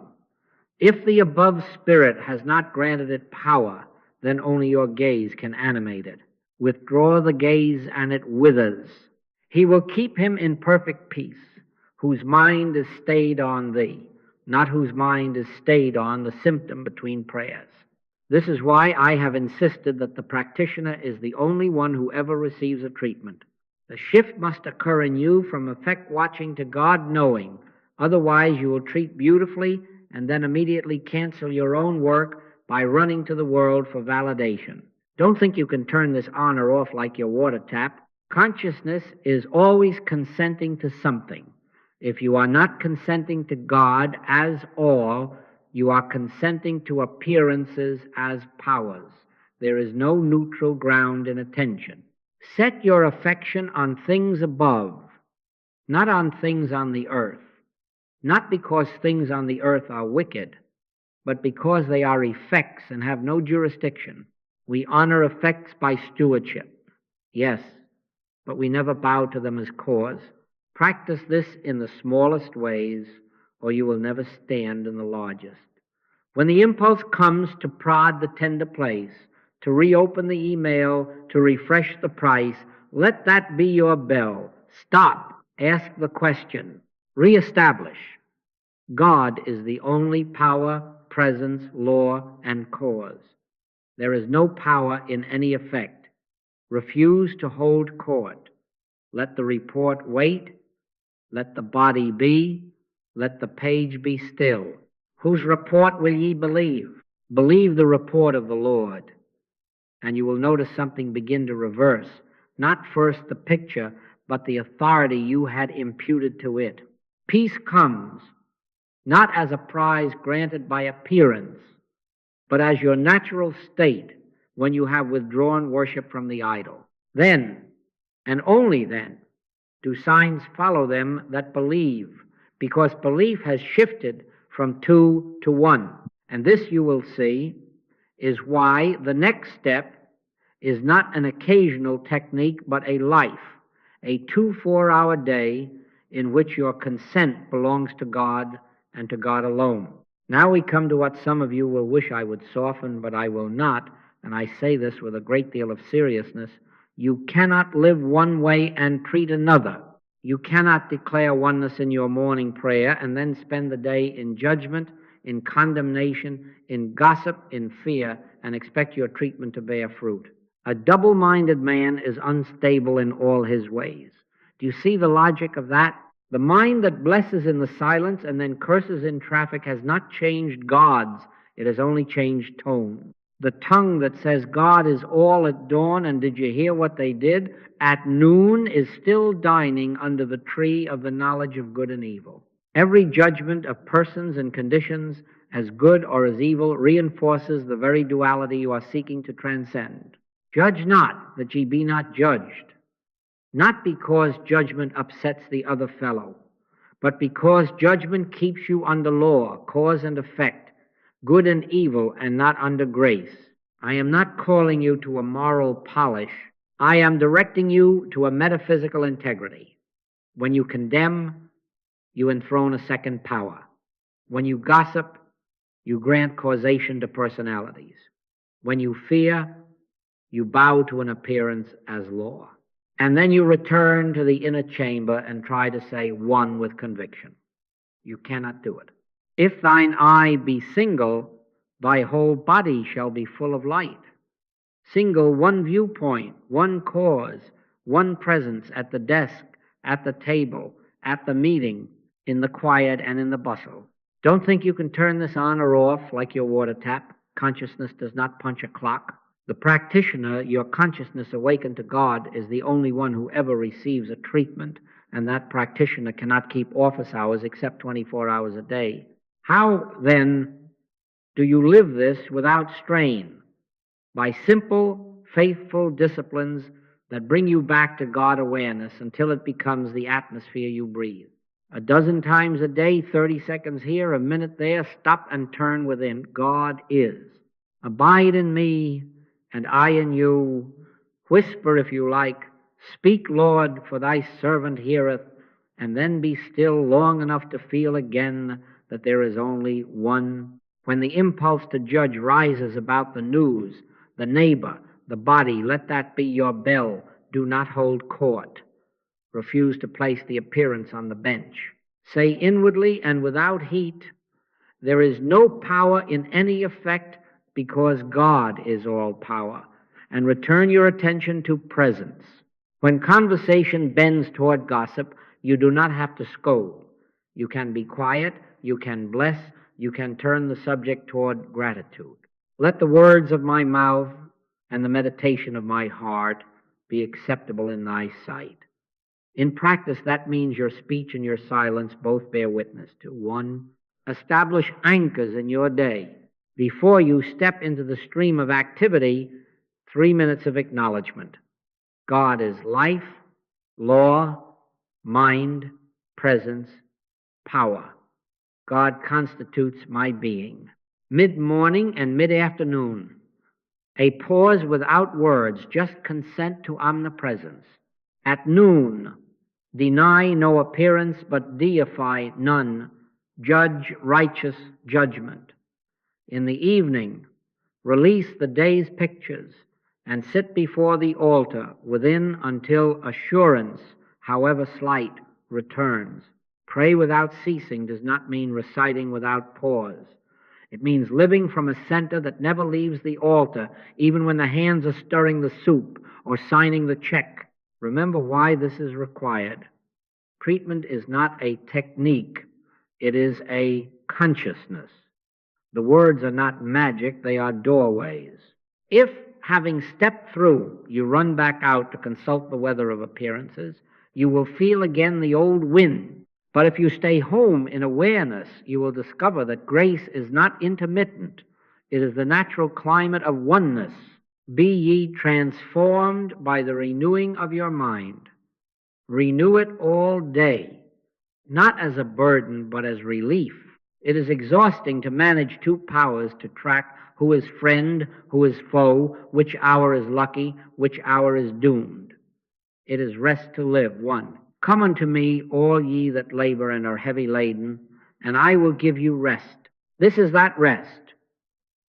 If the above spirit has not granted it power, then only your gaze can animate it. Withdraw the gaze and it withers. He will keep him in perfect peace, whose mind is stayed on thee, not whose mind is stayed on the symptom between prayers. This is why I have insisted that the practitioner is the only one who ever receives a treatment. The shift must occur in you from effect watching to God knowing. Otherwise you will treat beautifully and then immediately cancel your own work by running to the world for validation. Don't think you can turn this on or off like your water tap. Consciousness is always consenting to something. If you are not consenting to God as all, you are consenting to appearances as powers. There is no neutral ground in attention. Set your affection on things above, not on things on the earth. Not because things on the earth are wicked, but because they are effects and have no jurisdiction. We honor effects by stewardship. Yes, but we never bow to them as cause. Practice this in the smallest ways, or you will never stand in the largest. When the impulse comes to prod the tender place, to reopen the email, to refresh the price, let that be your bell. Stop. Ask the question. Reestablish. God is the only power, presence, law, and cause. There is no power in any effect. Refuse to hold court. Let the report wait. Let the body be. Let the page be still. Whose report will ye believe? Believe the report of the Lord. And you will notice something begin to reverse. Not first the picture, but the authority you had imputed to it. Peace comes, not as a prize granted by appearance, but as your natural state when you have withdrawn worship from the idol. Then, and only then, do signs follow them that believe, because belief has shifted from two to one. And this, you will see, is why the next step is not an occasional technique, but a life, a 2-4-hour day in which your consent belongs to God and to God alone. Now we come to what some of you will wish I would soften, but I will not, and I say this with a great deal of seriousness. You cannot live one way and treat another. You cannot declare oneness in your morning prayer and then spend the day in judgment, in condemnation, in gossip, in fear, and expect your treatment to bear fruit. A double-minded man is unstable in all his ways. Do you see the logic of that? The mind that blesses in the silence and then curses in traffic has not changed God's, it has only changed tone. The tongue that says God is all at dawn, and did you hear what they did? At noon is still dining under the tree of the knowledge of good and evil. Every judgment of persons and conditions as good or as evil reinforces the very duality you are seeking to transcend. Judge not, that ye be not judged. not because judgment upsets the other fellow, but because judgment keeps you under law, cause and effect, good and evil, and not under grace. I am not calling you to a moral polish. I am directing you to a metaphysical integrity. When you condemn, you enthrone a second power. When you gossip, you grant causation to personalities. When you fear, you bow to an appearance as law. And then you return to the inner chamber and try to say one with conviction. You cannot do it. If thine eye be single, thy whole body shall be full of light. Single, one viewpoint, one cause, one presence at the desk, at the table, at the meeting, in the quiet and in the bustle. Don't think you can turn this on or off like your water tap. Consciousness does not punch a clock. The practitioner, your consciousness awakened to God, is the only one who ever receives a treatment, and that practitioner cannot keep office hours except 24 hours a day. How, then, do you live this without strain? By simple, faithful disciplines that bring you back to God awareness until it becomes the atmosphere you breathe. A dozen times a day, 30 seconds here, a minute there, stop and turn within. God is. Abide in me, and I in you. Whisper if you like. Speak, Lord, for thy servant heareth, and then be still long enough to feel again that there is only one. When the impulse to judge rises about the news, the neighbor, the body, let that be your bell. Do not hold court. Refuse to place the appearance on the bench. Say inwardly and without heat, there is no power in any effect because God is all power. And return your attention to presence. When conversation bends toward gossip, you do not have to scold. You can be quiet, you can bless, you can turn the subject toward gratitude. Let the words of my mouth and the meditation of my heart be acceptable in thy sight. In practice, that means your speech and your silence both bear witness to. 1, establish anchors in your day. Before you step into the stream of activity, 3 minutes of acknowledgement. God is life, law, mind, presence, power. God constitutes my being. Mid-morning and mid-afternoon, a pause without words, just consent to omnipresence. At noon, deny no appearance, but deify none. Judge righteous judgment. In the evening, release the day's pictures and sit before the altar within until assurance, however slight, returns. Pray without ceasing does not mean reciting without pause. It means living from a center that never leaves the altar, even when the hands are stirring the soup or signing the check. Remember why this is required. Treatment is not a technique. It is a consciousness. The words are not magic, they are doorways. If, having stepped through, you run back out to consult the weather of appearances, you will feel again the old wind. But if you stay home in awareness, you will discover that grace is not intermittent. It is the natural climate of oneness. Be ye transformed by the renewing of your mind. Renew it all day, not as a burden, but as relief. It is exhausting to manage 2 powers to track who is friend, who is foe, which hour is lucky, which hour is doomed. It is rest to live. 1. Come unto me, all ye that labor and are heavy laden, and I will give you rest. This is that rest.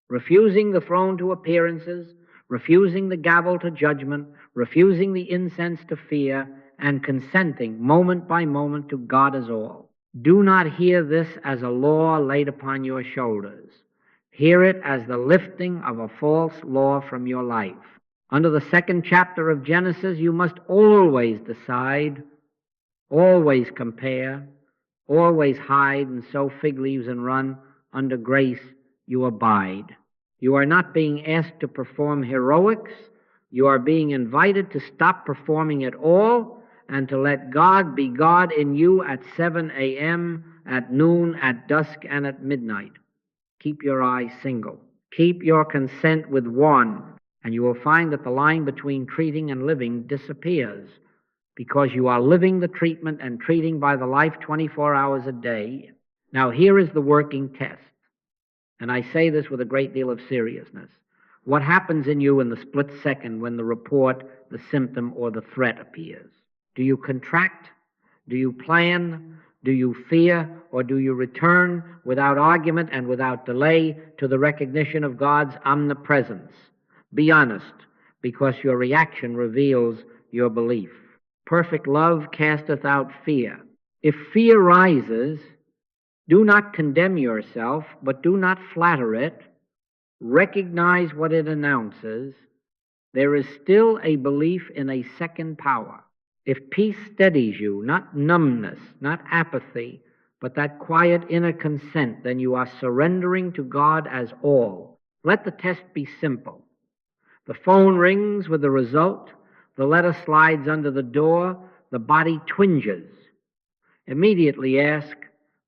Refusing the throne to appearances, refusing the gavel to judgment, refusing the incense to fear, and consenting moment by moment to God as all. Do not hear this as a law laid upon your shoulders. Hear it as the lifting of a false law from your life. Under the 2nd chapter of Genesis, you must always decide, always compare, always hide and sow fig leaves and run. Under grace, you abide. You are not being asked to perform heroics. You are being invited to stop performing at all and to let God be God in you at 7 a.m., at noon, at dusk, and at midnight. Keep your eyes single. Keep your consent with one, and you will find that the line between treating and living disappears. because you are living the treatment and treating by the life 24 hours a day. Now, here is the working test, and I say this with a great deal of seriousness. What happens in you in the split second when the report, the symptom, or the threat appears? Do you contract? Do you plan? Do you fear? Or do you return without argument and without delay to the recognition of God's omnipresence? Be honest, because your reaction reveals your belief. Perfect love casteth out fear. If fear rises, do not condemn yourself, but do not flatter it. Recognize what it announces. There is still a belief in a second power. If peace steadies you, not numbness, not apathy, but that quiet inner consent, then you are surrendering to God as all. Let the test be simple. The phone rings with the result. The letter slides under the door. The body twinges. Immediately ask,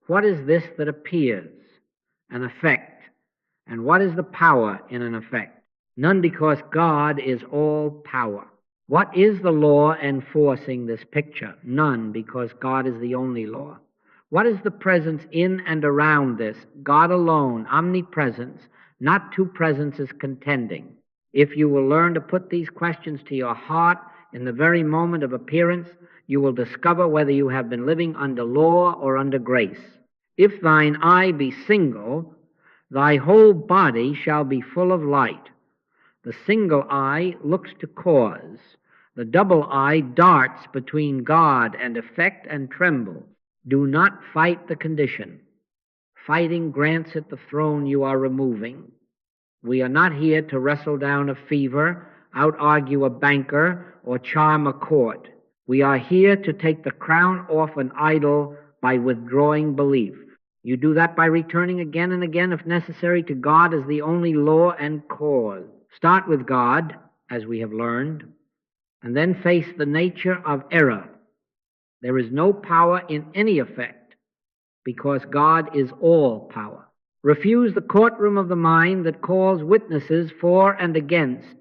what is this that appears? An effect. And what is the power in an effect? None, because God is all power. What is the law enforcing this picture? None, because God is the only law. What is the presence in and around this? God alone, omnipresence, not two presences contending. If you will learn to put these questions to your heart in the very moment of appearance, you will discover whether you have been living under law or under grace. If thine eye be single, thy whole body shall be full of light. The single eye looks to cause. The double eye darts between God and effect and tremble. Do not fight the condition. Fighting grants it the throne you are removing. We are not here to wrestle down a fever, out-argue a banker, or charm a court. We are here to take the crown off an idol by withdrawing belief. You do that by returning again and again, if necessary, to God as the only law and cause. Start with God, as we have learned, and then face the nature of error. There is no power in any effect, because God is all power. Refuse the courtroom of the mind that calls witnesses for and against.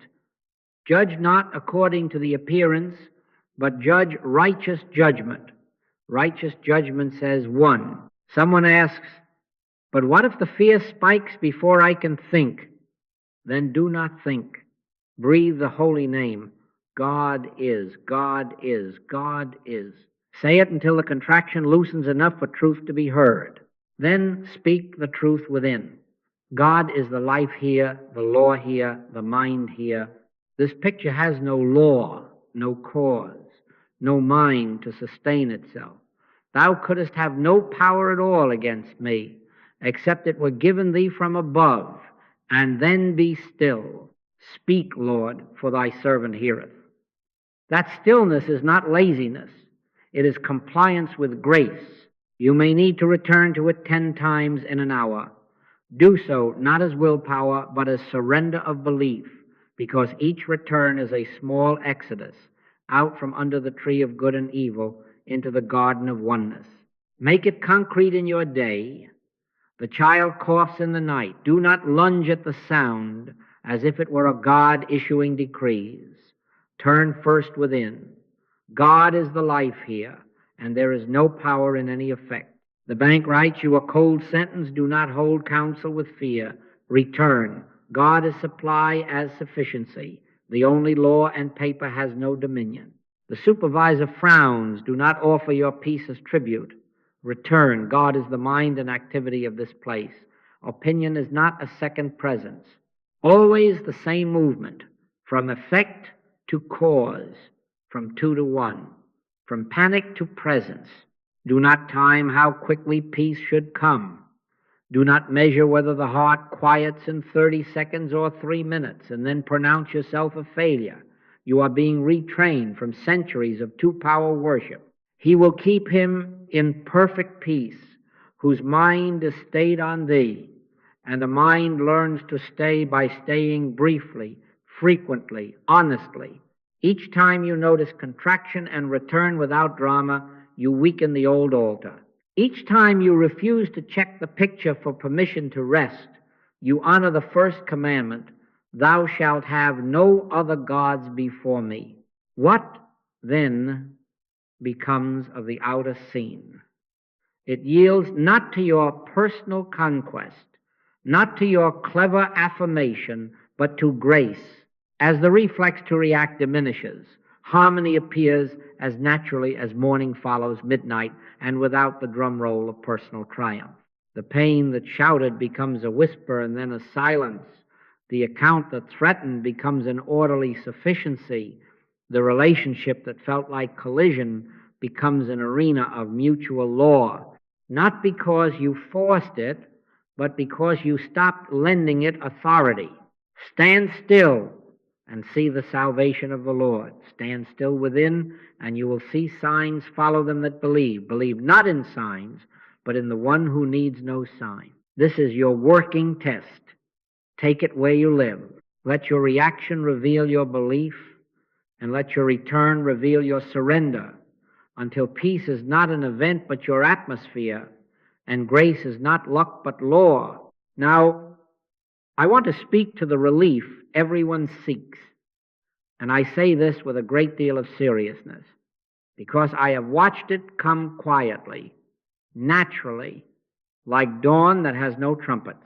Judge not according to the appearance, but judge righteous judgment. Righteous judgment says one. Someone asks, but what if the fear spikes before I can think? Then do not think. Breathe the holy name. God is, God is, God is. Say it until the contraction loosens enough for truth to be heard. Then speak the truth within. God is the life here, the law here, the mind here. This picture has no law, no cause, no mind to sustain itself. Thou couldst have no power at all against me, except it were given thee from above, and then be still. Speak, Lord, for thy servant heareth. That stillness is not laziness. It is compliance with grace. You may need to return to it 10 times in an hour. Do so not as willpower, but as surrender of belief, because each return is a small exodus out from under the tree of good and evil into the garden of oneness. Make it concrete in your day. The child coughs in the night. Do not lunge at the sound as if it were a God issuing decrees. Turn first within. God is the life here, and there is no power in any effect. The bank writes you a cold sentence. Do not hold counsel with fear. Return. God is supply as sufficiency. The only law and paper has no dominion. The supervisor frowns. Do not offer your peace as tribute. Return. God is the mind and activity of this place. Opinion is not a second presence. Always the same movement, from effect to cause, from 2 to 1, from panic to presence. Do not time how quickly peace should come. Do not measure whether the heart quiets in 30 seconds or 3 minutes and then pronounce yourself a failure. You are being retrained from centuries of two-power worship. He will keep him in perfect peace, whose mind is stayed on thee, and the mind learns to stay by staying briefly, frequently, honestly. Each time you notice contraction and return without drama, you weaken the old altar. Each time you refuse to check the picture for permission to rest, you honor the first commandment, thou shalt have no other gods before me. What, then, becomes of the outer scene. It yields not to your personal conquest, not to your clever affirmation, but to grace. As the reflex to react diminishes, harmony appears as naturally as morning follows midnight, and without the drum roll of personal triumph. The pain that shouted becomes a whisper and then a silence. The account that threatened becomes an orderly sufficiency. The relationship that felt like collision becomes an arena of mutual law, not because you forced it, but because you stopped lending it authority. Stand still and see the salvation of the Lord. Stand still within, and you will see signs follow them that believe. Believe not in signs, but in the one who needs no sign. This is your working test. Take it where you live. Let your reaction reveal your belief, and let your return reveal your surrender, until peace is not an event but your atmosphere, and grace is not luck but law. Now, I want to speak to the relief everyone seeks, and I say this with a great deal of seriousness, because I have watched it come quietly, naturally, like dawn that has no trumpets.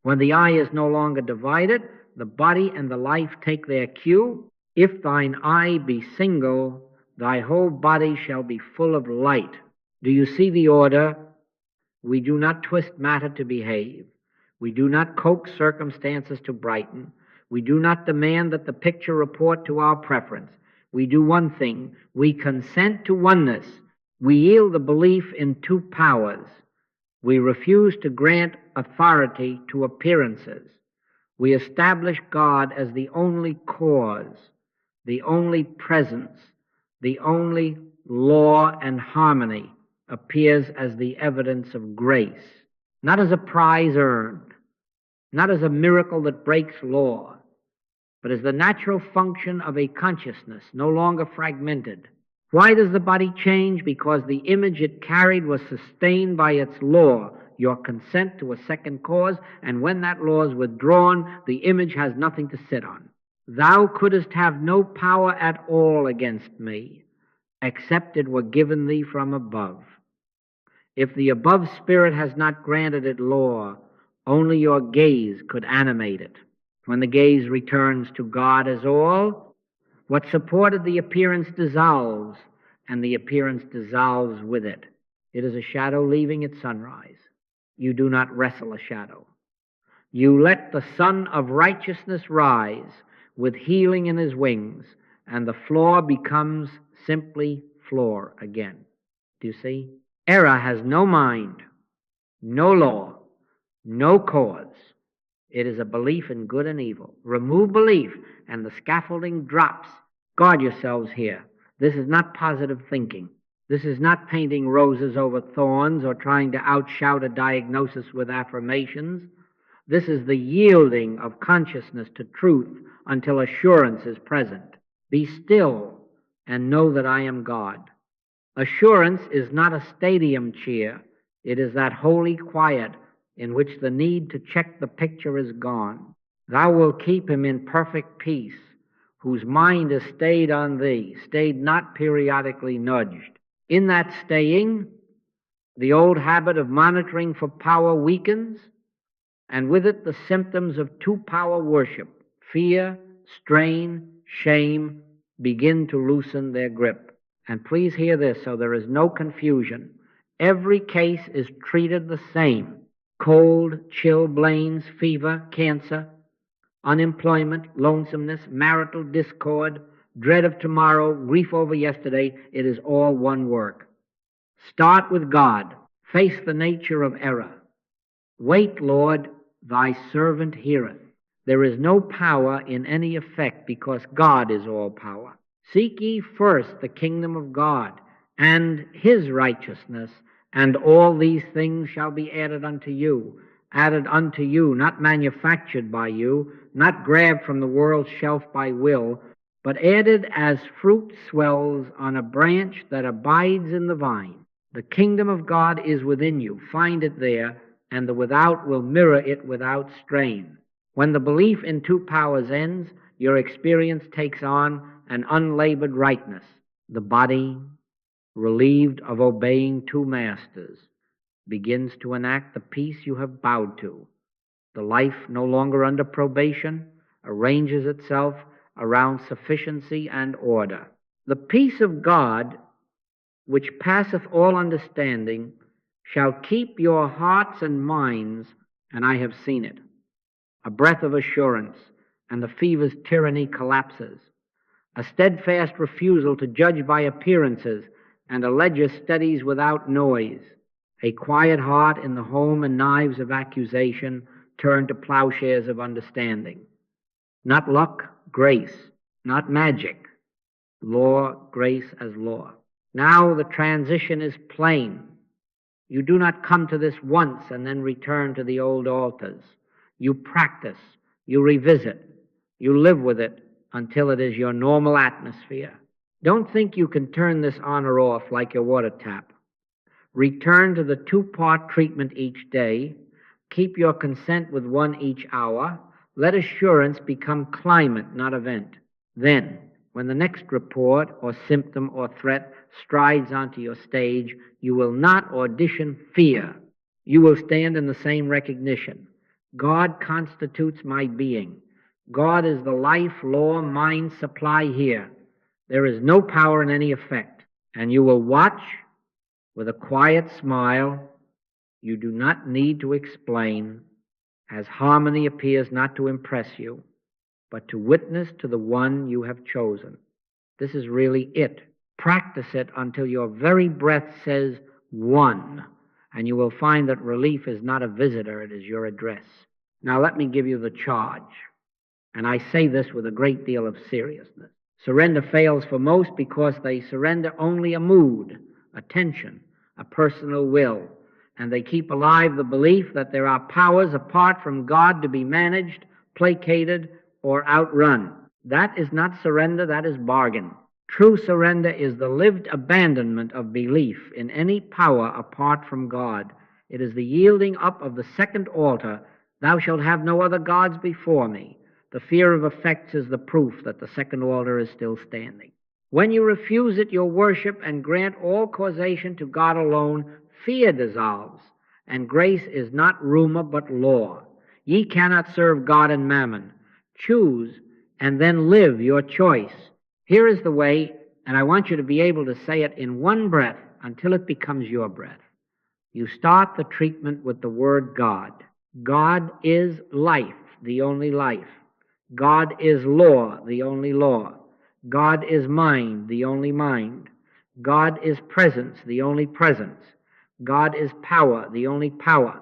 When the eye is no longer divided, the body and the life take their cue. If thine eye be single, thy whole body shall be full of light. Do you see the order? We do not twist matter to behave. We do not coax circumstances to brighten. We do not demand that the picture report to our preference. We do one thing. We consent to oneness. We yield the belief in two powers. We refuse to grant authority to appearances. We establish God as the only cause, the only presence, the only law, and harmony appears as the evidence of grace, not as a prize earned, not as a miracle that breaks law, but as the natural function of a consciousness no longer fragmented. Why does the body change? Because the image it carried was sustained by its law, your consent to a second cause, and when that law is withdrawn, the image has nothing to sit on. Thou couldst have no power at all against me, except it were given thee from above. If the above spirit has not granted it law, only your gaze could animate it. When the gaze returns to God as all, what supported the appearance dissolves, and the appearance dissolves with it. It is a shadow leaving at sunrise. You do not wrestle a shadow. You let the Son of Righteousness rise with healing in his wings, and the floor becomes simply floor again. Do you see? Error has no mind, no law, no cause. It is a belief in good and evil. Remove belief, and the scaffolding drops. Guard yourselves here. This is not positive thinking. This is not painting roses over thorns or trying to outshout a diagnosis with affirmations. This is the yielding of consciousness to truth until assurance is present. Be still and know that I am God. Assurance is not a stadium cheer. It is that holy quiet in which the need to check the picture is gone. Thou wilt keep him in perfect peace, whose mind is stayed on thee, stayed not periodically nudged. In that staying, the old habit of monitoring for power weakens, and with it the symptoms of two-power worship, fear, strain, shame, begin to loosen their grip. And please hear this so there is no confusion. Every case is treated the same. Cold, chilblains, fever, cancer, unemployment, lonesomeness, marital discord, dread of tomorrow, grief over yesterday, it is all one work. Start with God. Face the nature of error. Wait, Lord, thy servant heareth. There is no power in any effect because God is all power. Seek ye first the kingdom of God and his righteousness, and all these things shall be added unto you. Added unto you, not manufactured by you, not grabbed from the world's shelf by will, but added as fruit swells on a branch that abides in the vine. The kingdom of God is within you. Find it there, and the without will mirror it without strain. When the belief in two powers ends, your experience takes on an unlabored rightness. The body, relieved of obeying two masters, begins to enact the peace you have bowed to. The life no longer under probation arranges itself around sufficiency and order. The peace of God, which passeth all understanding, shall keep your hearts and minds, and I have seen it. A breath of assurance, and the fever's tyranny collapses. A steadfast refusal to judge by appearances, and a ledger steadies without noise. A quiet heart in the home and knives of accusation turn to plowshares of understanding. Not luck, grace. Not magic. Law, grace as law. Now the transition is plain. You do not come to this once and then return to the old altars. You practice, you revisit, you live with it until it is your normal atmosphere. Don't think you can turn this on or off like your water tap. Return to the two-part treatment each day. Keep your consent with one each hour. Let assurance become climate, not event. Then, when the next report or symptom or threat strides onto your stage, you will not audition fear. You will stand in the same recognition. God constitutes my being. God is the life, law, mind supply here. There is no power in any effect. And you will watch with a quiet smile. You do not need to explain, as harmony appears not to impress you, but to witness to the one you have chosen. This is really it. Practice it until your very breath says one, and you will find that relief is not a visitor, it is your address. Now let me give you the charge, and I say this with a great deal of seriousness. Surrender fails for most because they surrender only a mood, a tension, a personal will, and they keep alive the belief that there are powers apart from God to be managed, placated, or outrun. That is not surrender, that is bargain. True surrender is the lived abandonment of belief in any power apart from God. It is the yielding up of the second altar, thou shalt have no other gods before me. The fear of effects is the proof that the second altar is still standing. When you refuse it, your worship, and grant all causation to God alone, fear dissolves, and grace is not rumor but law. Ye cannot serve God and mammon. Choose and then live your choice. Here is the way, and I want you to be able to say it in one breath until it becomes your breath. You start the treatment with the word God. God is life, the only life. God is law, the only law. God is mind, the only mind. God is presence, the only presence. God is power, the only power.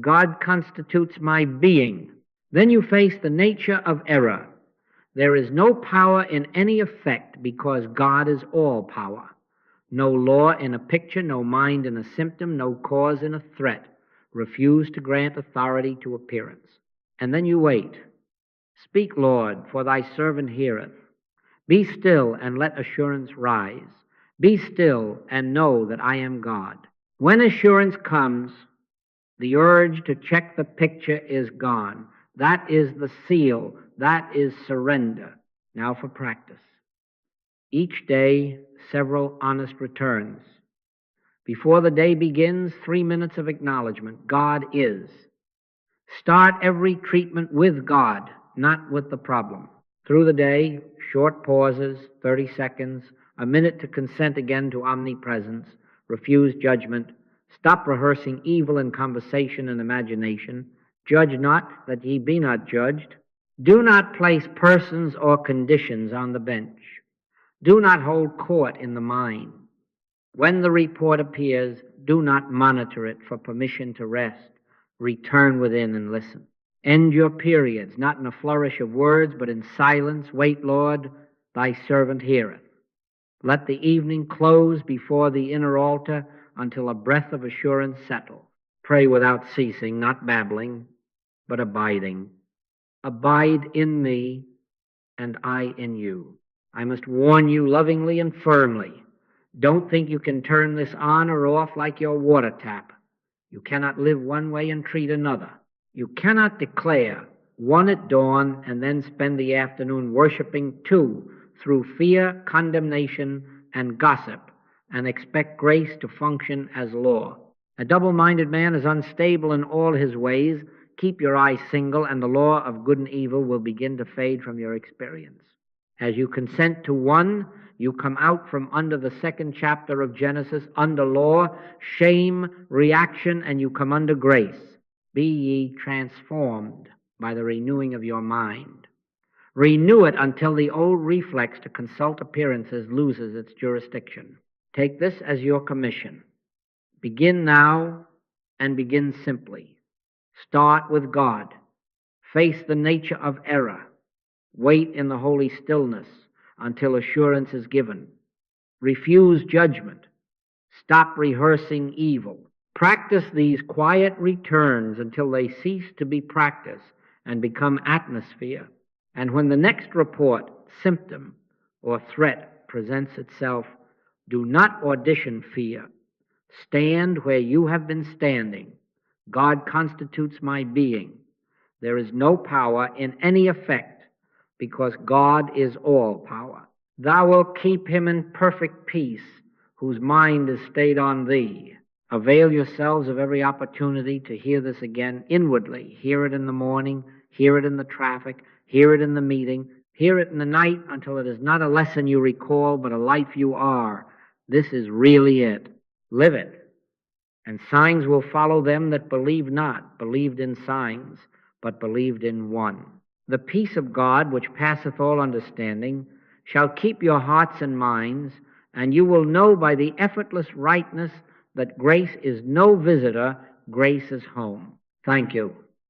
God constitutes my being. Then you face the nature of error. There is no power in any effect because God is all power. No law in a picture, no mind in a symptom, no cause in a threat. Refuse to grant authority to appearance. And then you wait. Speak, Lord, for thy servant heareth. Be still and let assurance rise. Be still and know that I am God. When assurance comes, the urge to check the picture is gone. That is the seal. That is surrender. Now for practice. Each day, several honest returns. Before the day begins, 3 minutes of acknowledgement. God is. Start every treatment with God, not with the problem. Through the day, short pauses, 30 seconds, a minute to consent again to omnipresence, refuse judgment, stop rehearsing evil in conversation and imagination, judge not that ye be not judged. Do not place persons or conditions on the bench. Do not hold court in the mind. When the report appears, do not monitor it for permission to rest. Return within and listen. End your periods, not in a flourish of words, but in silence. Wait, Lord, thy servant heareth. Let the evening close before the inner altar until a breath of assurance settle. Pray without ceasing, not babbling, but abiding. Abide in me, and I in you. I must warn you lovingly and firmly. Don't think you can turn this on or off like your water tap. You cannot live one way and treat another. You cannot declare one at dawn and then spend the afternoon worshiping two through fear, condemnation, and gossip, and expect grace to function as law. A double-minded man is unstable in all his ways. Keep your eyes single, and the law of good and evil will begin to fade from your experience. As you consent to one, you come out from under the second chapter of Genesis, under law, shame, reaction, and you come under grace. Be ye transformed by the renewing of your mind. Renew it until the old reflex to consult appearances loses its jurisdiction. Take this as your commission. Begin now and begin simply. Start with God. Face the nature of error. Wait in the holy stillness until assurance is given. Refuse judgment. Stop rehearsing evil. Practice these quiet returns until they cease to be practice and become atmosphere. And when the next report, symptom, or threat presents itself, do not audition fear. Stand where you have been standing. God constitutes my being. There is no power in any effect, because God is all power. Thou wilt keep him in perfect peace, whose mind is stayed on thee. Avail yourselves of every opportunity to hear this again inwardly. Hear it in the morning, hear it in the traffic, hear it in the meeting, hear it in the night until it is not a lesson you recall, but a life you are. This is really it. Live it. And signs will follow them that believe not, believed in signs, but believed in one. The peace of God, which passeth all understanding, shall keep your hearts and minds, and you will know by the effortless rightness that grace is no visitor, grace is home. Thank you.